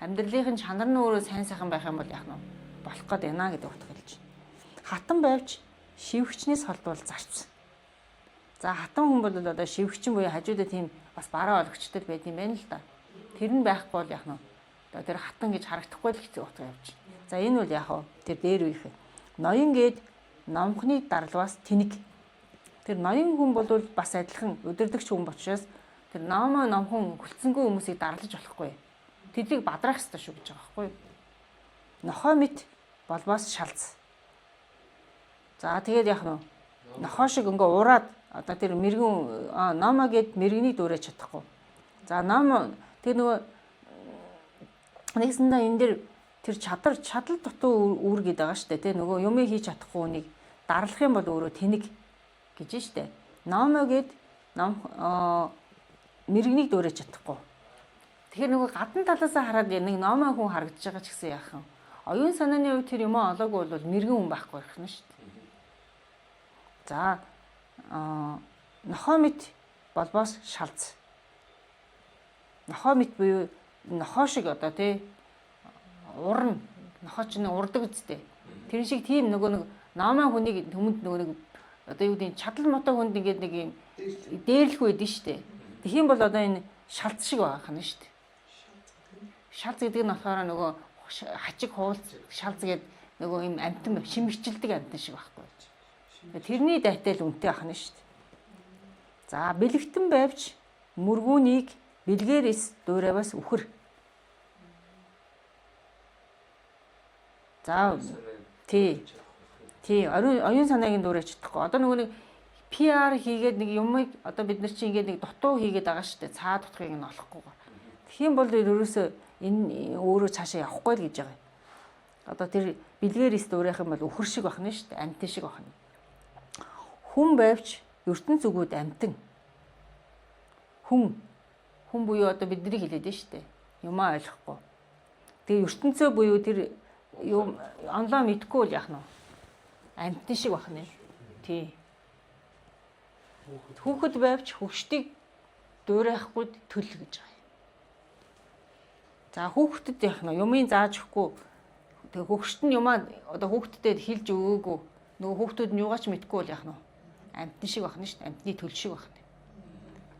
амьдралын чанар нь өөрөө сайн сайхан байх юм бол яах нь болох гээд байна гэдэг утга хэлж байна. Хатан байвч шивгчнээс холдвол зарц. За хатан хүн бол одоо шивгчин буюу хажуудаа тийм бас бараа ологчтой байд юм байна л да. Тэр нь байхгүй бол яах нь одоо тэр хатан гэж харагдахгүй л хэцүү утга явж байна. За энэ бол яах вэ? Тэр дээр үеийнх. Ноён гээд номхны даралваас тэнэг. Тэр ноён хүн бол бас адилхан өдөрдөгч хүн учраас тэр номхон хүлцэнгүй хүмүүсийг дарлаж болохгүй. Тэднийг бадраах хэрэгтэй шүү гэж байгаа байхгүй юу? Нохоо мэт болбоос шалц. За тэгээд яах нь нохоо шиг ингээ ураад одоо тэр мэрэгэн номоо гээд мэрэгний дүүрэж чадахгүй. За ном тэр нөгөө Нэгсэндээ энэ дэр тэр чадал дутуу үүр гэдэг байгаа шүү дээ. Тэ нөгөө юмыг хийж чадахгүй хүнийг дарлах юм бол өөрөө тэнэг гэж шүү дээ. Номоо гээд мэрэгнийг дөөрэж чадахгүй. Тэгэхээр нөгөө гадна талаасаа хараад нэг номоо хүн харагдаж байгаа ч гэсэн яахан. Оюун санааны хувьд тэр юм олоогүй бол мэрэгэн хүн байхгүй байх нь шүү дээ. За нохоо мэт болбоос шалц. Нохоо мэт буюу нохоо шиг одоо тий урна. Нохоо ч нэг урдаг үстэй. Тэр шиг тийм нөгөө нэг номоо хүнийг төмөнд нөгөө нэг одоо юу гэдэг чадал мотоо хүнд ингээд нэг юм дээрлэх үед нь шүү дээ. Тэгэх юм бол одоо энэ шалц шиг байх нь шүү дээ. Шалц гэдэг нь болохоор нөгөө хачиг хуулц шалц гэдэг нөгөө юм амтан шимэгчилдэг амтан шиг байхгүй. Тэрний дайтай л үнэтэй ах нь шүү дээ. За бэлэгтэн байвч мөргүүнийг бэлгээрээс дуурайваас үхэр. За тий оюун санааг дуурайж чадахгүй. Одоо нөгөө нэг PR хийгээд нэг юмыг одоо бид нар чинь ингээд нэг дутуу хийгээд байгаа шүү дээ. Цаа дутхыг нь олохгүйгээр. Тэгэх юм бол ерөөсөө энэ өөрөө цаашаа явахгүй л гэж байгаа юм. Одоо тэр бэлгээрээс дуурайх юм бол үхэр шиг байна шүү дээ. Амтэн шиг байна. Хүн байвч ертөнц зүгүүд амтэн. Хүн буюу одоо биднийг хэлээд нь шүү дээ. Юмаа ойлгохгүй. Тэгээ ертөнцөө буюу тэр юм онлоо мэдхгүй л яах нь. Амтэн шиг байна. Тий. Хүүхэд байвч хөвгчдийг дуурайхгүй төл гэж байгаа юм. За хүүхдэд яах нь юмын зааж өгөхгүй. Тэгээ хөвгчт нь юмаа одоо хүүхдэд хэлж өгөөгүй. Нөгөө хүүхдүүд нь юугаач мэдхгүй бол яах нь. Амтэн шиг байна шүү дээ. Амтны төл шиг байна.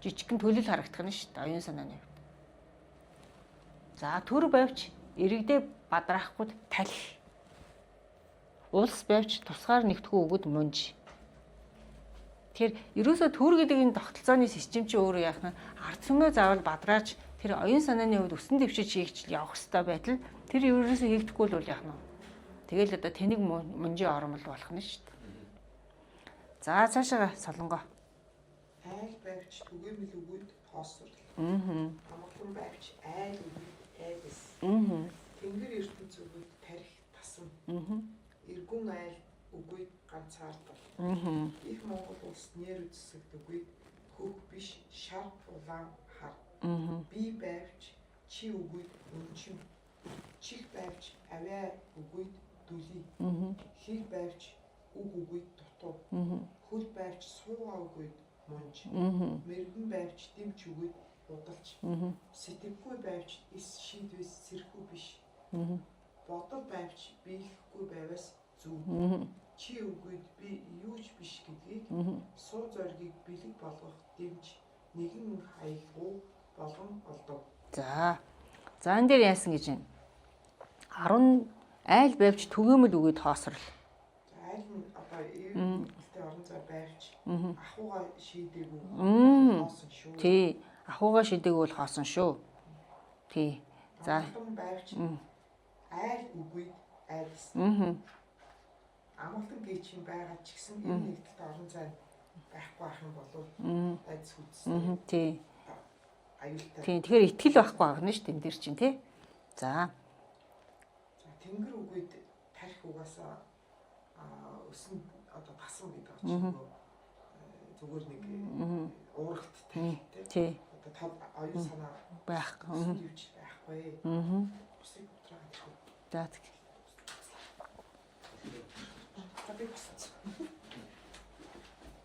Жижигхэн төлөл харагдах нь шүү дээ. Оюун санааны хувьд. За төр байвч иргэдээ бадраахгүй талих. Улс байвч тусгаар нэгтгэх өгöd мунж. Тэгэхээр ерөөсөө төр гэдэг энэ тогтолцооны систем чи өөрөө яах нь ард түмээ заавал бадрааж тэр оюун санааны хувьд өсөн дэвшиж хийгчл явах хэрэгтэй байтал тэр ерөөсөө хийгдэхгүй л яах нь. Тэгэл одоо тэнэг мунжийн ормол болох нь шүү дээ. За цаашаа солонгоо. Айл байвч түгээмэл өгөөд хоосвол. Амгалан байвч айл өгөөд айдас. Тэнгэр ертөнц өгөөд тарих тасам. Эргүн айл өгөөд ганцаардал. Их Монгол улс нэр үзэсгд өгөөд хөх биш шар улаан хар. Би байвч чи өгөөд өнчим. Чих байвч аваа өгөөд дүлий. Хэр байвч үг өгөөд дутуу. Хөл байвч суугаа өгөөд мунж. Мэрэгэн байвч дэмч өгөөд удалж. Сэтгэвгүй байвч эс шийдвэс сэрхүү биш. Бодол байвч биелэхгүй байвас зүг. Чи өгөөд би юуч биш гэдгийг суу зоргийг бэлэг болгох дэмж нэгэн хаяггүй болгон олдов. За энэ дээр яасан гэж байна? 10 айл байвч түгээмэл өгөөд хоосрол. Айл нь одоо эвэлтэй орон зай байвч ахуйгаа шийдээгүй хоосон шүү. Тий. Ахуйгаа шийдээгүй бол хоосон шүү. Тий. За байвч айл өгөөд айлс. Амгалан гээчин байгаа ч гэсэн энэ нэгдэлт орон зай байхгүй ах юм болов айдас хүчтэй. Тий. Аюултай. Тий. Тэгэхээр итгэл байхгүй байгаа нь шүү дээ энэ дэр чинь тий. За тэнгэр өгөөд тарих угаасаа өсөн одоо тасан гэдэг чинь зүгээр нэг ууралт тарих тий. Одоо тод оюун санаа байхгүй. Байхгүй. Бусыг утраа. За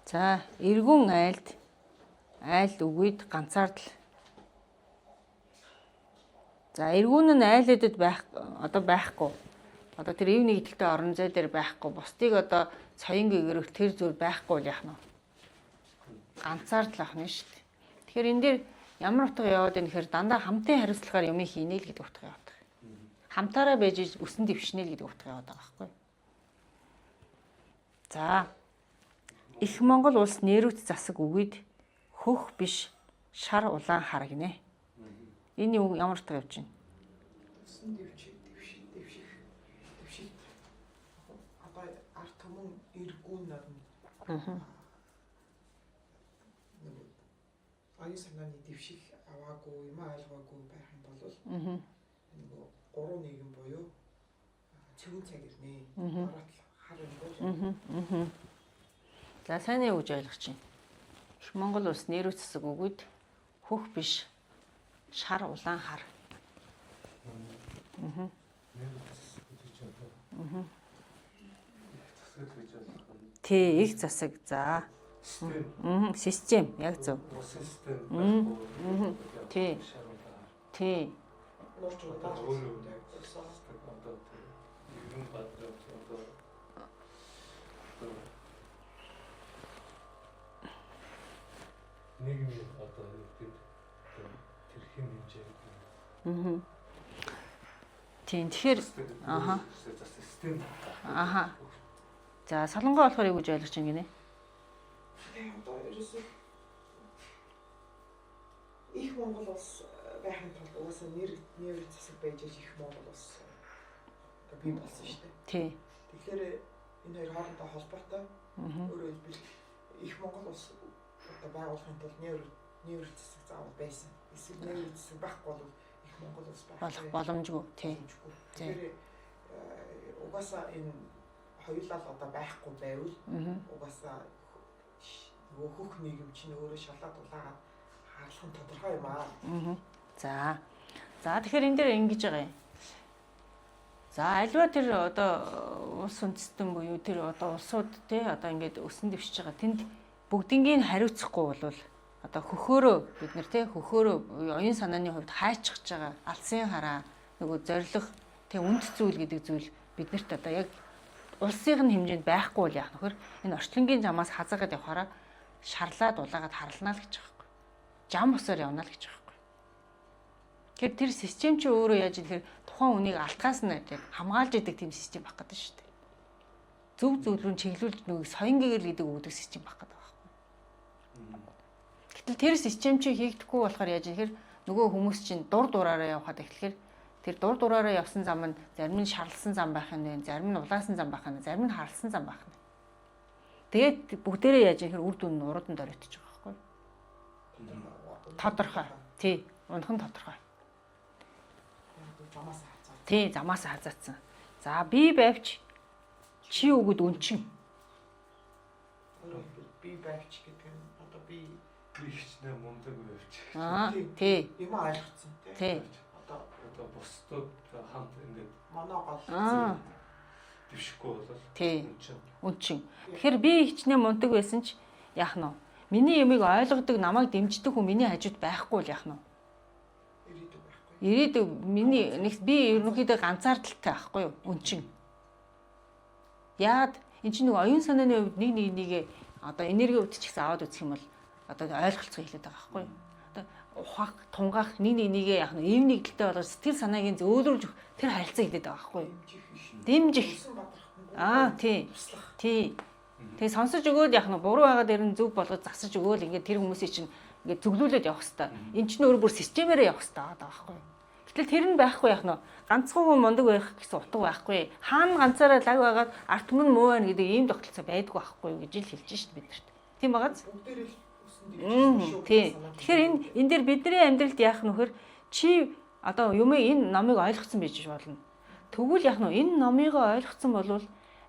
За эргүүн айлд өгөөд ганцаардал. За эргүүн нь айлуудад байхгүй. Одоо тэр ив нэгдэлтэй орон зай дээр байхгүй. Бусдыг одоо соён гэгэрөх тэр зүйл байхгүй л яах нь. Ганцаардал ах нь шүү дээ. Тэгэхээр энэ дээр ямар утга яваад байна гэхээр дандаа хамтын хариуцлагаар юм хийнэ л гэдэг утга яваад байгаа. Хамтаараа байж өсөн дэвшнэ л гэдэг утга яваад байгаа байхгүй. За их Монгол улс нэрүүт засаг өгөөд хөх биш шар улаан хар гинэ. Энэ юу ямар утга явж байна? Өсөн дэвших. Одоо арт түмэн эргүүн нарна. Оюун санааны дэвших аваагүй, юм ойлгоогүй байх юм бол нөгөө 3 нийгэм буюу цэвэн цаг ирнэ. Дараа хар өнгөө. За сайн юу гэж ойлгож байна. Их Монгол улс нэрүү засаг өгöd хөх биш шар улаан хар. Тий, их засаг. За. Систем яг зөв. Тий. Тий. Нурч удаа гэсэн. Нийгмийн одоо тэрхэн хэмжээ. Тийм. Тэгэхээр аха. Систем. Аха. За, солонгоо болохоор юу гэж ойлгож байна гинэ? Одоо ерөөсөө их Монгол улс байхын тулд угаасаа нэр засаг байж их Монгол улс одоо бий болсон шүү дээ. Тий. Тэгэхээр энэ хоёр хоорондоо холбоотой. Өөрөөр хэлбэл их Монгол улс одоо байгуулахын тулд нэр засаг заавал байсан. Эсвэл нэр засаг байхгүй бол их Монгол улс болох боломжгүй. Тий. Тэгэхээр угаасаа энэ хоёулаа л одоо байхгүй байвал угаасаа нөгөө хөх нийгэм чинь өөрөө шалаад улаагаад хаалах нь тодорхой юм аа. За. За тэгэхээр энэ дээр ингэж байгаа юм. За альва тэр одоо улс үндэстэн буюу тэр одоо улсууд те одоо ингээд өсөн дэвшиж байгаа тэнд бүгднийг хариуцахгүй болвол одоо хөхөөрөө бид нэр те хөхөөрөө оюун санааны хувьд хайчж байгаа алсын хараа нөгөө зориг те үнд зүйл гэдэг зүйл биднэрт одоо яг улсын хэмжээнд байхгүй бол яах нөхөр энэ орчлонгийн замаас хазаагаад явахаараа шарлаад улаагаад харлана л гэж байгаа байхгүй. Жам босоор явна л гэж байгаа байхгүй. Тэгэхээр тэр систем чи өөрөө яаж ихээр тухайн үнийг алтгаас нь хамгаалж идэг тийм систем байх гэдэг шүү дээ. Зөв зөвлөрөнд чиглүүлж нөгөө соёнгэгэл гэдэг үүдэг систем байх гэдэг байхгүй. Гэтэл тэр систем чи хийгдэхгүй болохоор яаж ихээр нөгөө хүмүүс чинь дур дураараа явхад эхлэхээр тэр дур дураараа явсан зам нь зарим нь шарлсан зам байх нь, зарим нь улаасан зам байх нь, зарим нь харлсан зам байх нь. Тэгээд бүгдээрээ яаж ихээр үр дүн нь уруудан дөрөтж байгаа байхгүй. Тодорхой. Тий, унхан тодорхой. Тий, замаас хазаацсан. За би байвч чи өгöd үнчин. Би байвч гэдэг нь одоо би ихчнээ мундаг байвч. Тий. Юм ойлгоцсон тий. Одоо бусдад хамт ингээд манай гол дэвшихгүй болол. Тий. Үнчин. Тэгэхээр би хичнээн мундаг байсан ч яах нь вэ? Миний ямиг ойлгодог, намайг дэмждэг хүн миний хажууд байхгүй л яах нь вэ? Ирээдүйг миний нэг би ерөнхийдөө ганцаардалтай байхгүй юу? Үнчин. Яад эн чинь нэг оюун санааны хувьд нэг одоо энерги өвдөж ч гэсэн аваад үзэх юм бол одоо ойлголцоо хэлээд байгаа байхгүй юу? Одоо ухаах, тунгаах нэгээ яах нь эв нэгдэлтэй болоод сэтгэл санаагийн зөөлрүүлж тэр харилцаа хэлээд байгаа байхгүй юу? Дэмжих. Тий. Тий. Тэгээ сонсож өгөөл яах нь буруу байгаад ирэн зөв болгож засаж өгөөл ингээд тэр хүмүүсийг чинь ингээд зөвлүүлээд явах хэвээр. Энд чинь өөрөө бүр системээрээ явах хэвээр байгаа байхгүй юу? Гэтэл тэр нь байхгүй яах нь ганцхан хүн мундаг байх гэсэн утга байхгүй. Хаана ганцаараа лаг байгаад арт мөн муу байна гэдэг ийм тогтолцоо байдгүй байхгүй юу гэж л хэлж шít биднэрт. Тийм багаз? Тий. Тэгэхээр энэ дээр бидний амьдралд яах нөхөр чи одоо юмыг энэ номыг ойлгоцсон байж болно. Тэгвэл яах нь энэ номыг ойлгоцсон болвол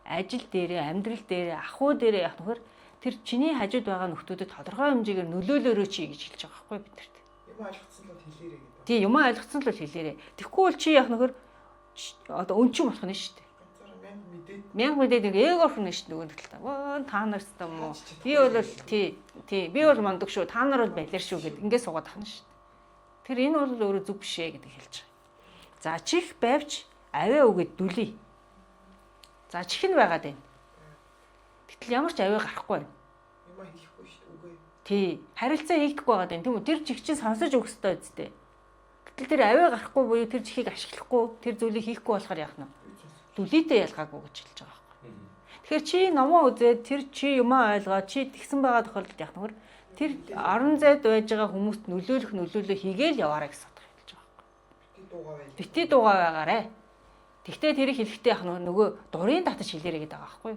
ажил дээрээ, амьдрал дээрээ, ахуй дээрээ яах нөхөр тэр чиний хажууд байгаа нөхдүүдэд тодорхой хэмжээгээр нөлөөлөөрөө чи гэж хэлж байгаа байхгүй биднэрт. Юм ойлгоцсон л хэлээрэй гэдэг. Тий, юм ойлгоцсон л хэлээрэй. Тэгэхгүй бол чи яах нөхөр одоо өнчин болох нь шүү дээ. Мянга мэдээд нэг ээгор хүн шүү дээ нөгөө талаа. Та нарт юм уу? Би бол тий, би бол мундаг шүү. Та нар бол балер шүү гэд ингээд суугаад ахна шүү дээ. Тэр энэ бол өөрөө зүг биш ээ гэдэг хэлж байгаа. За чих байвч авиа үгээд дүлий. За чих нь байгаад байна. Гэтэл ямар ч авиа гарахгүй байна. Юм хийхгүй шүү дээ үгүй. Тий, харилцаа хийгдэхгүй байгаад байна. Тийм үү? Тэр чих чинь сонсож өгөх ёстой үстэй. Гэтэл тэр авиа гарахгүй буюу тэр чихийг ашиглахгүй, тэр зүйлийг хийхгүй болохоор яах нь вэ? Дүлийтэй ялгаагүй гэж хэлж байгаа байхгүй. Тэгэхээр чи номоо үзээд тэр чи юмаа ойлгоод чи тэгсэн байгаа тохиолдолд яах нь вэ? Тэр орон зайд байж байгаа хүмүүст нөлөөлөх хийгээл яваарай гэсэн утгаар хэлж байгаа байхгүй. Бити дуугаа байгаарэ. Тэгтээ тэрийг хэлэхдээ яах нь нөгөө дурын татаж хэлээрэй гэдэг байгаа байхгүй.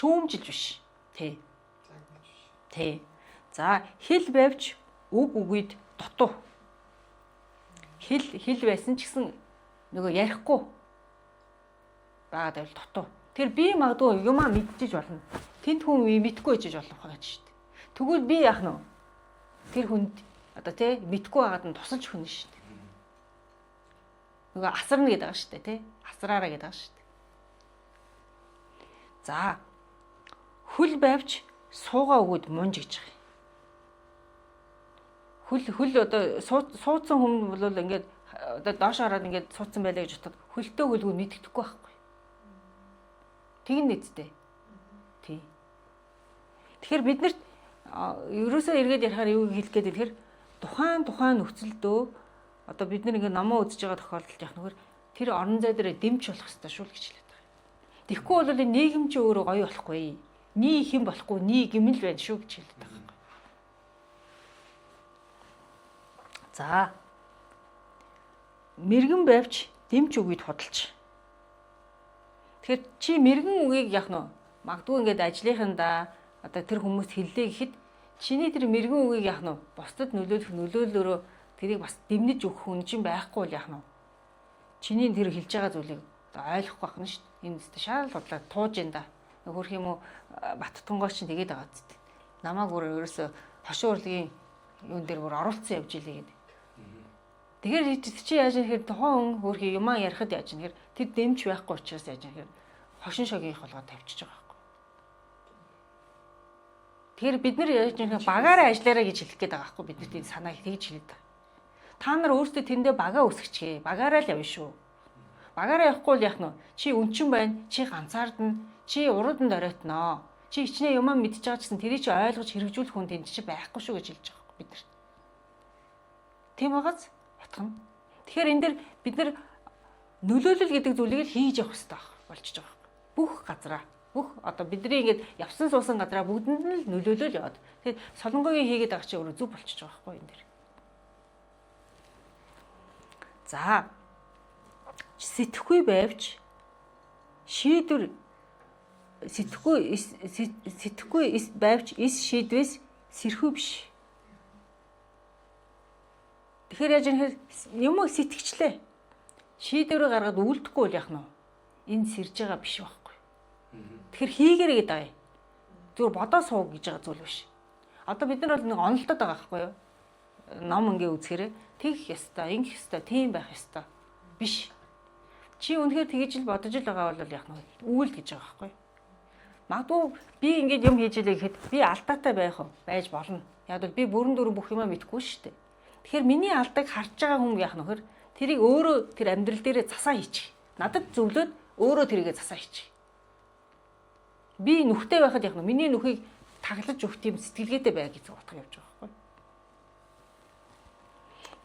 Шүүмжилж биш. Тий. Тий. За хэл байвч үг үгүйд дутуу. Хэл байсан ч гэсэн нөгөө ярихгүй байгаад байвал дутуу. Тэр би магадгүй юмаа мэдчихэж болно. Тэнд хүн мэдхгүй ижиж болох байгаа шүү дээ. Тэгвэл би яах нь вэ? Тэр хүнд одоо тий мэдхгүй байгаад нь тусалж хүнэ шүү дээ. Нөгөө асарна гэдэг байгаа шүү дээ тий. Асраараа гэдэг байгаа шүү дээ. За. Хүл байвч суугаа өгөөд мунж гэж байгаа. Хөл одоо суудсан хүн бол ингээд одоо доош хараад ингээд суудсан байлаа гэж бодоход хөлтөө хөлгөө мэддэхгүй байхгүй. Тэгин нэцтэй. Тий. Тэгэхээр бид нарт ерөөсөө эргээд ярихаар юу хэлэх гээд ирэхээр тухайн нөхцөлдөө одоо бид нар ингээд номоо үзэж байгаа тохиолдолд яах нүгээр тэр орон зай дээр дэмж болох хэрэгтэй шүү л гэж хэлээд байгаа. Тэгэхгүй бол энэ нийгэм чи өөрөө гоё болохгүй. Nii хэм болохгүй, nii гэмэл байна шүү гэж хэлээд байгаа. За. Мэргэн байвч дэмж үгийг худалч. Тэгэхээр чи мэргэн үгийг яах нь магадгүй ингээд ажлынхандаа одоо тэр хүмүүст хэллээ гэхэд чиний тэр мэргэн үгийг яах нь бусдад нөлөөлөлөөрөө тэрийг бас дэмнэж өгөх хүн чинь байхгүй бол яах нь чиний тэр хэлж байгаа зүйлийг ойлгохгүй байх нь шүү дээ. Энэ зөв шаарал бодлоо тууж ин да. Хөрх юм уу Баттунгой чинь тэгээд байгаа зү. Намааг өөрөөсөө хошин урлагийн юун дээр бүр оруулсан явж илээ гэдэг. Тэгэхээр чи яаж нэхэр тухайн хүн хөрх юмаа ярихад яаж нэхэр тэр дэмж байхгүй учраас яаж нэхэр хошин шогийнх болгоод тавьчихж байгаа байхгүй. Тэгэхээр бид нар яаж нэхэр багаараа ажиллаарай гэж хэлэх гээд байгаа байхгүй. Бид нарт энэ санааг тэгж хэлээд байгаа. Та нар өөрсдөө тэндээ багаа үсгэчихээ. Багаараа л явна шүү. Багаараа явахгүй л яах нь чи өнчин байна. Чи ганцаардна. Чи уруудан доройтноо. Чи ичнээ юмаа мэдчихэж байгаа гэсэн тэрийг чи ойлгож хэрэгжүүлэх хүн тэнд чи байхгүй шүү гэж хэлж байгаа бид нар. Тийм байгаач утгана. Тэгэхээр энэ дэр бид нар нөлөөлөл гэдэг зүйлийг л хийж явах хэрэгтэй болчихж байгаа. Бүх газараа бүх одоо бидний ингээд явсан суусан газараа бүгдэнд нь л нөлөөлөл яваад. Тэгэхээр солонгогийн хийгээд байгаа чи өөрөө зүг болчихж байгаа байхгүй энэ дэр. За. Сэтгэхгүй байвч шийдвэр сэтгэхгүй байвч эс шийдвэс сэрхүү биш. Тэгэхээр яаж нэхэр юм сэтгэгчлээ. Шийдвэрээ гаргаад үлдэхгүй бол яах нь вэ? Энэ сэрж байгаа биш байхгүй. Тэгэхээр хийгэрэй гэдэг аа. Зүгээр бодоо сууг гэж байгаа зүйл биш. Одоо бид нар бол нэг онолдоод байгаа байхгүй юу? Ном ингээ үзэхээрээ тэгэх ёстой, ингэх ёстой, тийм байх ёстой. Биш. Чи үнэхээр тэгэж л бодож л байгаа бол яах нь вэ? Үүл гэж байгаа байхгүй. Магадгүй би ингэж юм хийж илээ гэхэд би алдаатай байж болно. Яг бол би бүрэн дүрэн бүх юмаа мэдэхгүй шүү дээ. Тэгэхээр миний алдааг харж байгаа хүн яах нь вэ? Тэрийг өөрөө тэр амьдрал дээрээ засаа хийчих. Надад зөвлөөд өөрөө тэрийгэ засаа хийчих. Би нүхтэй байхад яах нь вэ? Миний нүхийг таглаж өгөх тийм сэтгэлгээтэй бай гэж утга явж байгаа байхгүй.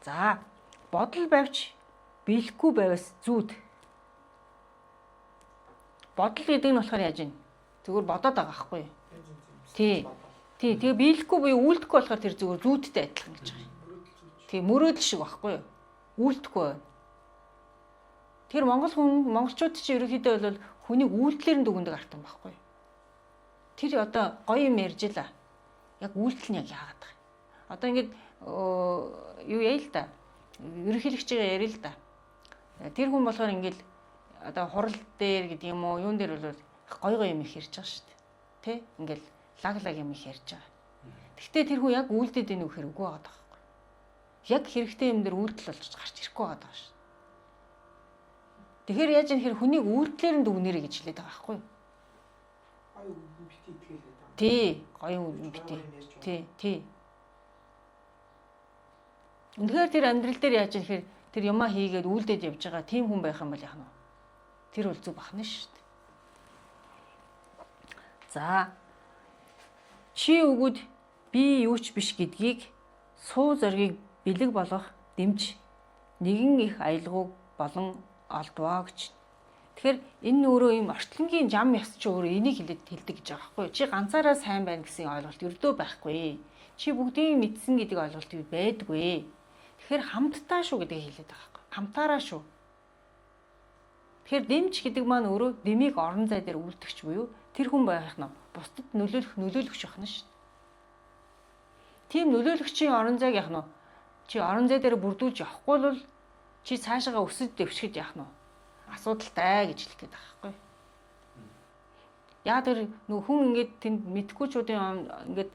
За, бодол байвч биелэхгүй байвас зүуд. Бодол гэдэг нь болохоор яаж вэ? Зүгээр бодоод байгаа байхгүй юу? Тий. Тэгээ биелэхгүй буюу үйлдэхгүй болохоор тэр зүгээр зүүдтэй адилхан гэж байгаа юм. Тий, мөрөөдөл шиг байхгүй юу? Үйлдэхгүй. Тэр монголчууд чинь ерөнхийдөө бол хүнийг үйлдэлээр нь дүгндэг артан байхгүй юу? Тэр одоо гоё юм ярьж илаа. Яг үйлдэл нь яг яагаад байгаа юм? Одоо ингэж юу яа л да. Ерөнхийлөгчөөр ярил л да. Тэр хүн болохоор ингэж одоо хурал дээр гэдэг юм уу, юун дээр бол гой юм их ярьж байгаа шүү дээ. Тэ? Ингээл лаг юм их ярьж байгаа. Гэхдээ тэр хүн яг үйлдэлд энэ үхээр үгүй байгаа байхгүй. Яг хэрэгтэй юм дээр үйлдэл болж гарч ирэхгүй байгаа шүү. Тэгэхээр яаж юм хэр хүнийг үйлдэлээр нь дүгнэрэй гэж хэлээд байгаа байхгүй юу? Гоё үгэн бити итгэлээд байгаа. Тий, гоё үгэн бити. Тий. Үнэхээр тэр амьдрал дээр яаж юм хэр тэр юмаа хийгээд үйлдэлд явж байгаа тийм хүн байх юм бол яах нь вэ? Тэр бол зүг бахна шүү дээ. За. Чи өгөөд би юу ч биш гэдгийг суу зоргийг бэлэг болгох дэмж нэгэн их аялгауг болон олдваа гэж. Тэгэхээр энэ өөрөө юм орчлонгийн зам яс чи өөрөө энийг хэлдэг гэж байгаа байхгүй юу? Чи ганцаараа сайн байна гэсэн ойлголт өрдөө байхгүй. Чи бүгдийг мэдсэн гэдэг ойлголт байдгүй. Тэгэхээр хамтдаа шүү гэдгийг хэлээд байгаа байхгүй. Хамтаараа шүү. Тэгэхээр дэмж гэдэг маань өөрөө дэмийг орон зай дээр үлдэгч буюу тэр хүн байх нь бусдад нөлөөлөгч байх нь шүү. Тийм нөлөөлөгчийн орон зайг яах нь чи орон зай дээр бүрдүүлж явахгүй бол Чи цаашаага өсөж дэвшгэд яах нь вэ? Асуудалтай гэж хэлэх гээд байгаа байхгүй. Яа тэр нөх хүн ингээд тэнд мэдхгүйчүүдийн ингээд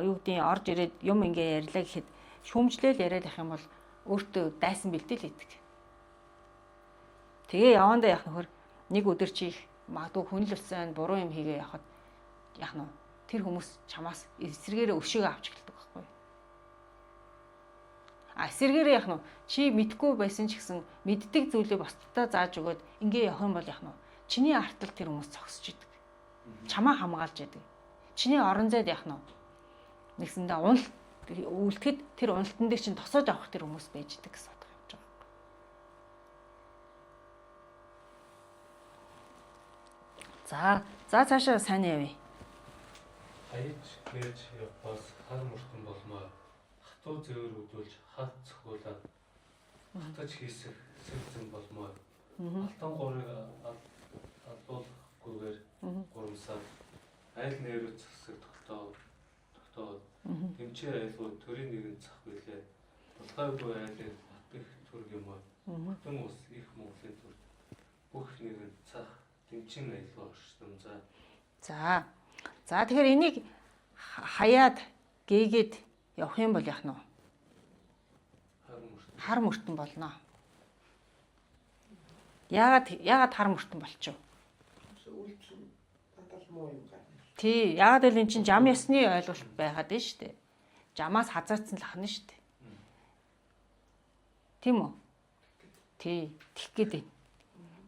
юу гэдгийг орж ирээд юм ингээ ярьлаа гэхэд шүүмжлээл яриад явах юм бол өөртөө дайсан бэлдэл хийдэг. Тэгээ явандаа яах нөхөр нэг өдөр чи магадгүй хүнлэлсэн буруу юм хийгээ явахад яах нь тэр хүмүүс чамаас эсрэгээрээ өшөөгөө авч эхэлдэг байхгүй. Эсрэгээрээ яах нь чи мэдгүй байсан ч гэсэн мэддэг зүйлээ бусдад зааж өгөөд ингээ явах юм бол яах нь чиний артал тэр хүмүүс зогсож идэг. Чамаа хамгаалж идэг. Чиний орон зайд яах нь нэгсэндээ уналт үлдэхэд тэр уналтан дээр чинь тосоож авах тэр хүмүүс байж идэг гэсэн утга явж байгаа. За цаашаа сайн явъя. Хаяж гэж бас хар мөртөн болмоо хатуу зөөр өдүүлж хат цохиулаад хатаж хийсэх сэрцэн болмоо алтан гурыг алуулахгүйгээр гурамсаад айл нэрүүд засаг тогтоод тэмчээр айлгуу төрийн нэгэн зах билээ булгайгүй айлын батбих төрг юм аа бүтэн ус их Монголын төрд бүх нэгэн цах тэмчин айлгуу оршсон За тэгэхээр энийг хаяад гээгээд явах юм бол яах нь вэ? Хар мөртөн болно. Яагаад хар мөртөн болчих вэ? Үйлдэл надад муу юм гарна. Тий, яагаад гэвэл эн чинь жам ёсны ойлголт байгаад байна шүү дээ. Жамаас хазаацсан л ахна шүү дээ. Тийм үү? Тий, тэгэх гээд байна.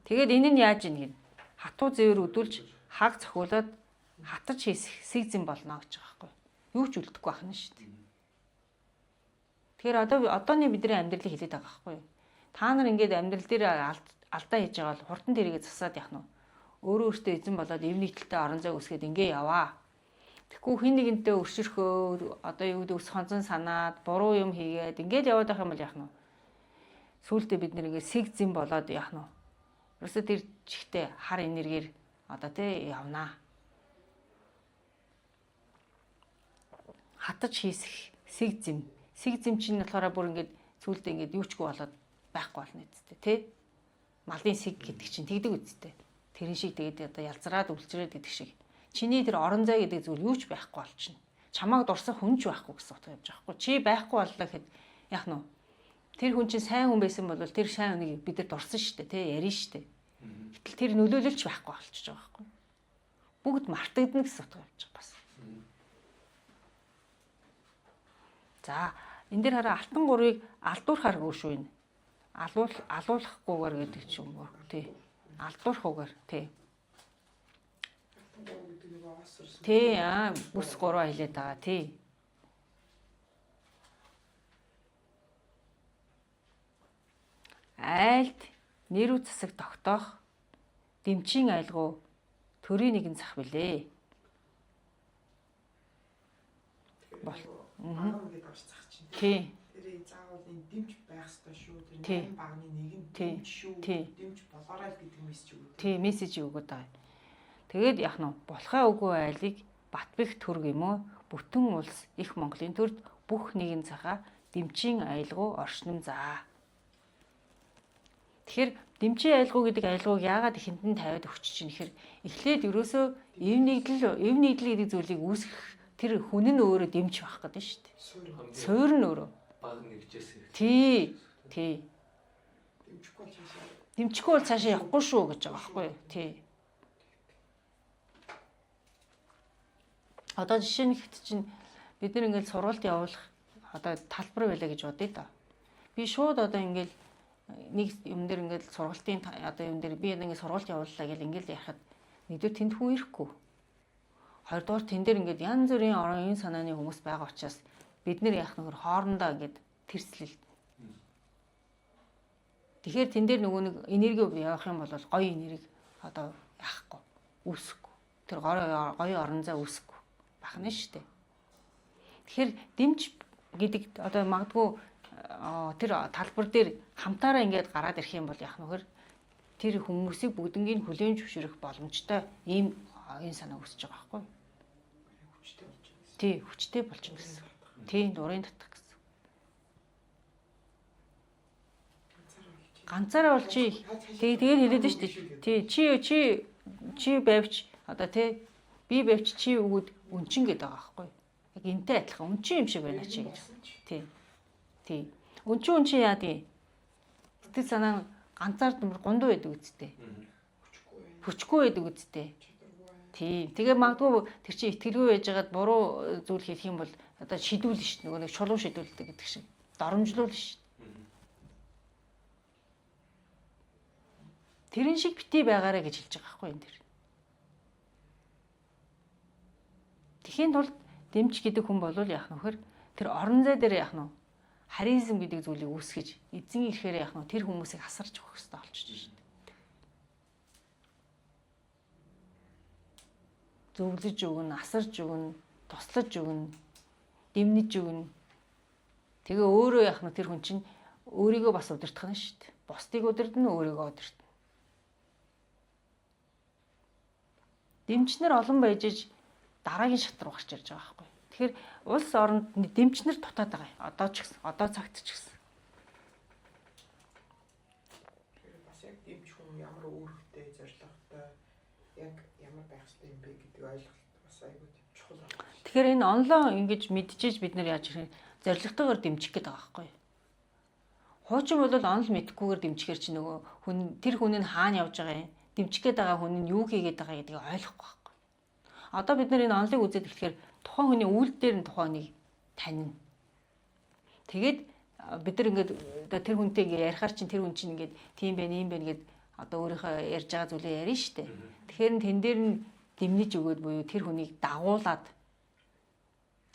Тэгээд энэ нь яаж ийн гин? Хатуу зэвэр өдүүлж хаг цохиулаад хатаж хийсэг зэн болно гэж байгаа байхгүй. Юу ч үлдэхгүй ахна шүү дээ. Тэгэхээр одооний бидний амьдралыг хэлээд байгаа байхгүй. Та нар ингээд амьдрал дээр алдаа хийж байгаа бол хурдан тэрийгэ засаад явах нь. Өөрөө өөртөө эзэн болоод эв нийтэлтэй орон зай үсгээд ингээ яваа. Тэгэхгүй хин нэгэнтэй өршөрхөө одоо юу гэдэг ус хонцон санаад буруу юм хийгээд ингээд яваад байх юм бол яах нь. Сүүлдээ бид нэр ингээ сэг зэн болоод яах нь. Ерөөсөө тэр чихтэй хар энергээр одоо тий явнаа. Хатаж хийсэх сэг зэм чинь болохоор бүр ингээд сүүлдээ ингээд юучгүй болоод байхгүй болно үсттэй тий. Малын сэг гэдэг чинь тэгдэг үсттэй. Тэрэн шиг тэгээд одоо ялзраад үлчрээд гэдэг шиг. Чиний тэр орон зай гэдэг зүйл юу ч байхгүй болчихно. Чамааг дурсах хүн ч байхгүй гэсэн утга явж байгаа хгүй. Чи байхгүй боллоо гэхэд яах нь вэ? Тэр хүн чинь сайн хүн байсан бол тэр сайн хүнийг бид нар дурсан шүү дээ, тий, ярина шүү дээ. Гэтэл тэр нөлөөлөлч байхгүй болчихж байгаа хгүй. Бүгд мартагдана гэсэн утга явж байгаа бас. За, энэ дээр хараа алтан гурыг алдуурхааргүй шүү энэ. Алуулахгүйгээр гэдэг ч юм уу, тий. Алдуурхгүйгээр, тий. Тий, бүс 3 хэлээд байгаа, тий. Айлд нэрүү засаг тогтоох дэмчийн айлгуу төрийн нэгэн зах билээ. Бол. Тий. Тэр заавал энэ дэмж байх ёстой шүү. Тэр 8 багны нэг нь дэмж шүү. Дэмж болоорой гэдэг мессеж өгöd. Тий, мессеж өгöd байгаа. Тэгээд яах нь болохоо үгүй айлыг Батбих төрг юм уу? Бүтэн улс их Монголын төрд бүх нэгэн цагаа дэмчийн айлгуу оршин заа. Тэгэхээр дэмчийн айлгуу гэдэг айлгууг яагаад хинтэн тавиад өгч чинь гэхээр эхлээд ерөөсөө эв нэгдэл гэдэг зүйлийг үүсгэх тэр хүн нь өөрөө дэмж байх гэдэг шүү дээ. Суур нь өөрөө. Баг нэгжээс. Тий. Дэмжихгүй бол цаашаа явахгүй шүү гэж байгаа байхгүй юу? Тий. Одоо жишээ нь хэд чинь бид нар ингээл сургалт явуулах одоо талбар байлаа гэж бодъё да. Би шууд одоо ингээл нэг юм дээр ингээл сургалтын одоо юм дээр би ингээд сургалт явууллаа гэл ингээл ярихад нэгдүгээр тэнд хүн ирэхгүй. Хоёрдугаар тэн дээр ингээд янз бүрийн орон энэ санааны хүмүүс байгаа учраас бид нэр яах нөхөр хоорондоо ингээд тэрслэл. Тэгэхээр тэн дээр нөгөө нэг энерги явах юм бол гоё энерги одоо яахгүй үүсэхгүй. Тэр гоё орон зай үүсэхгүй бахна шүү дээ. Тэгэхээр дэмж гэдэг одоо магадгүй тэр талбар дээр хамтаараа ингээд гараад ирэх юм бол яах нөхөр тэр хүмүүсийг бүгднийг хүлээн зөвшөөрөх боломжтой ийм энэ санаа үүсэж байгаа байхгүй юу? Тий, хүчтэй болж байгаа гэсэн. Тий, нурын татах гэсэн. ганцаараа бол чи тэгээд хэлээд нь шүү дээ. Тий чи байвч одоо тий би байвч чи өгөөд үнчин гэдэг байгаа байхгүй. Яг энтэй адилхан үнчин юм шиг байна чи гэж. Тий. Үнчин яа тий. Тэт санаа ганцаар гундуу байдаг үсттэй. Хүчгүй байдаг үсттэй. Тий. Тэгээ магадгүй тэр чинь итгэлгүй байжгаад буруу зүйл хийх юм бол одоо шидүүлнэ шүү дээ. Нөгөө нэг чулуу шидүүлдэг гэдэг шиг. Доромжлуулна шүү дээ. Тэрэн шиг бити байгаарэ гэж хэлж байгаа байхгүй энэ дэр. Тэхийн тулд дэмж гэдэг хүн бол яах нөхөр тэр орон зай дээр яах нь харизм гэдэг зүйлийг үүсгэж эзэн ирэхээр яах нь тэр хүмүүсийг асарч өгөх хэрэгтэй болчихж шүү дээ. Зөвлөж өгнө, асарж өгнө, туслаж өгнө, дэмнэж өгнө. Тэгээ өөрөө яах нь тэр хүн чинь өөрийгөө бас удирдах нь шүү дээ. Бусдыг удирдна, өөрийгөө удирдна. Дэмчнэр олон байж дараагийн шат руу гарч ирж байгаа байхгүй. Тэгэхээр улс оронд дэмчнэр дутаад байгаа юм. Одоо ч гэсэн, одоо цагт ч гэсэн. Тэгэхээр бас яг дэмч хүн ямар үүрэгтэй, зорилготой яг ямар байх хэрэгтэй юм бэ гэдэг ойлголт бас айгүй чухал байна. Тэгэхээр энэ онлайн ингэж мэдчихэж бид нар яаж ирэх зорилготойгоор дэмжих гэдэг байгаа байхгүй. Хуучин бол онл мэдхгүйгээр дэмжихээр чи нөгөө хүн тэр хүн нь хаана явж байгаа юм, дэмжих гээд байгаа хүн нь юу хийгээд байгаа гэдгийг ойлгохгүй байхгүй. Одоо бид нар энэ онлыг үзээд эхлэхээр тухайн хүний үйлдэл дээр нь тухайн хүнийг танина. Тэгээд бид нар ингээд одоо тэр хүнтэй ингээ ярихаар чинь тэр хүн чинь ингээд тийм байх, ийм байх гэд одоо өөрийнхөө ярьж байгаа зүйлээ ярина штэ. Тэгэхээр тэн дээр нь дэмнэж өгөөд буюу тэр хүнийг дагуулад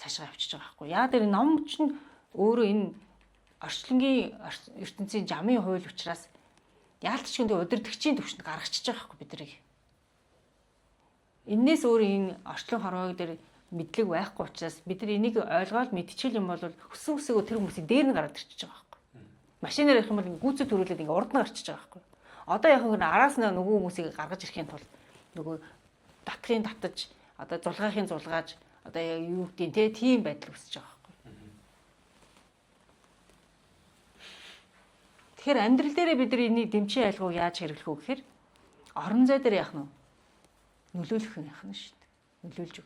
цаашаа авчиж байгаа байхгүй. Яа дээр ном чинь өөрөө энэ орчлонгийн ертөнцийн жамын хууль учраас яалтчгүй удирдахчийн төвшөнд гаргачихж байгаа байхгүй биднийг. Эннээс өөр энэ орчлон хорвоог дээр мэдлэг байхгүй учраас бид нар энийг ойлгоод мэдчихэл юм бол өссөн өсөөгөө тэр хүмүүсийн дээр нь гараад ирчихэж байгаа байхгүй. Машинаар явах юм бол гүйцэд төрүүлээд ингээ урд нь гарчиж байгаа байхгүй. Одоо яг нэг араас нь нөгөө хүмүүсийг гаргаж ирэхийн тулд нөгөө татхын татаж одоо зулгаахын зулгааж одоо юу гэдгийг тийм байдал үүсэж байгаа байхгүй. Тэгэхээр амьдрал дээрээ бид нар энийг дэмжин айлгыг яаж хэрэглэх вэ гэхээр орон зай дээр яах нь нөлөөлөх нь яах нь шүү дээ. Нөлөөлж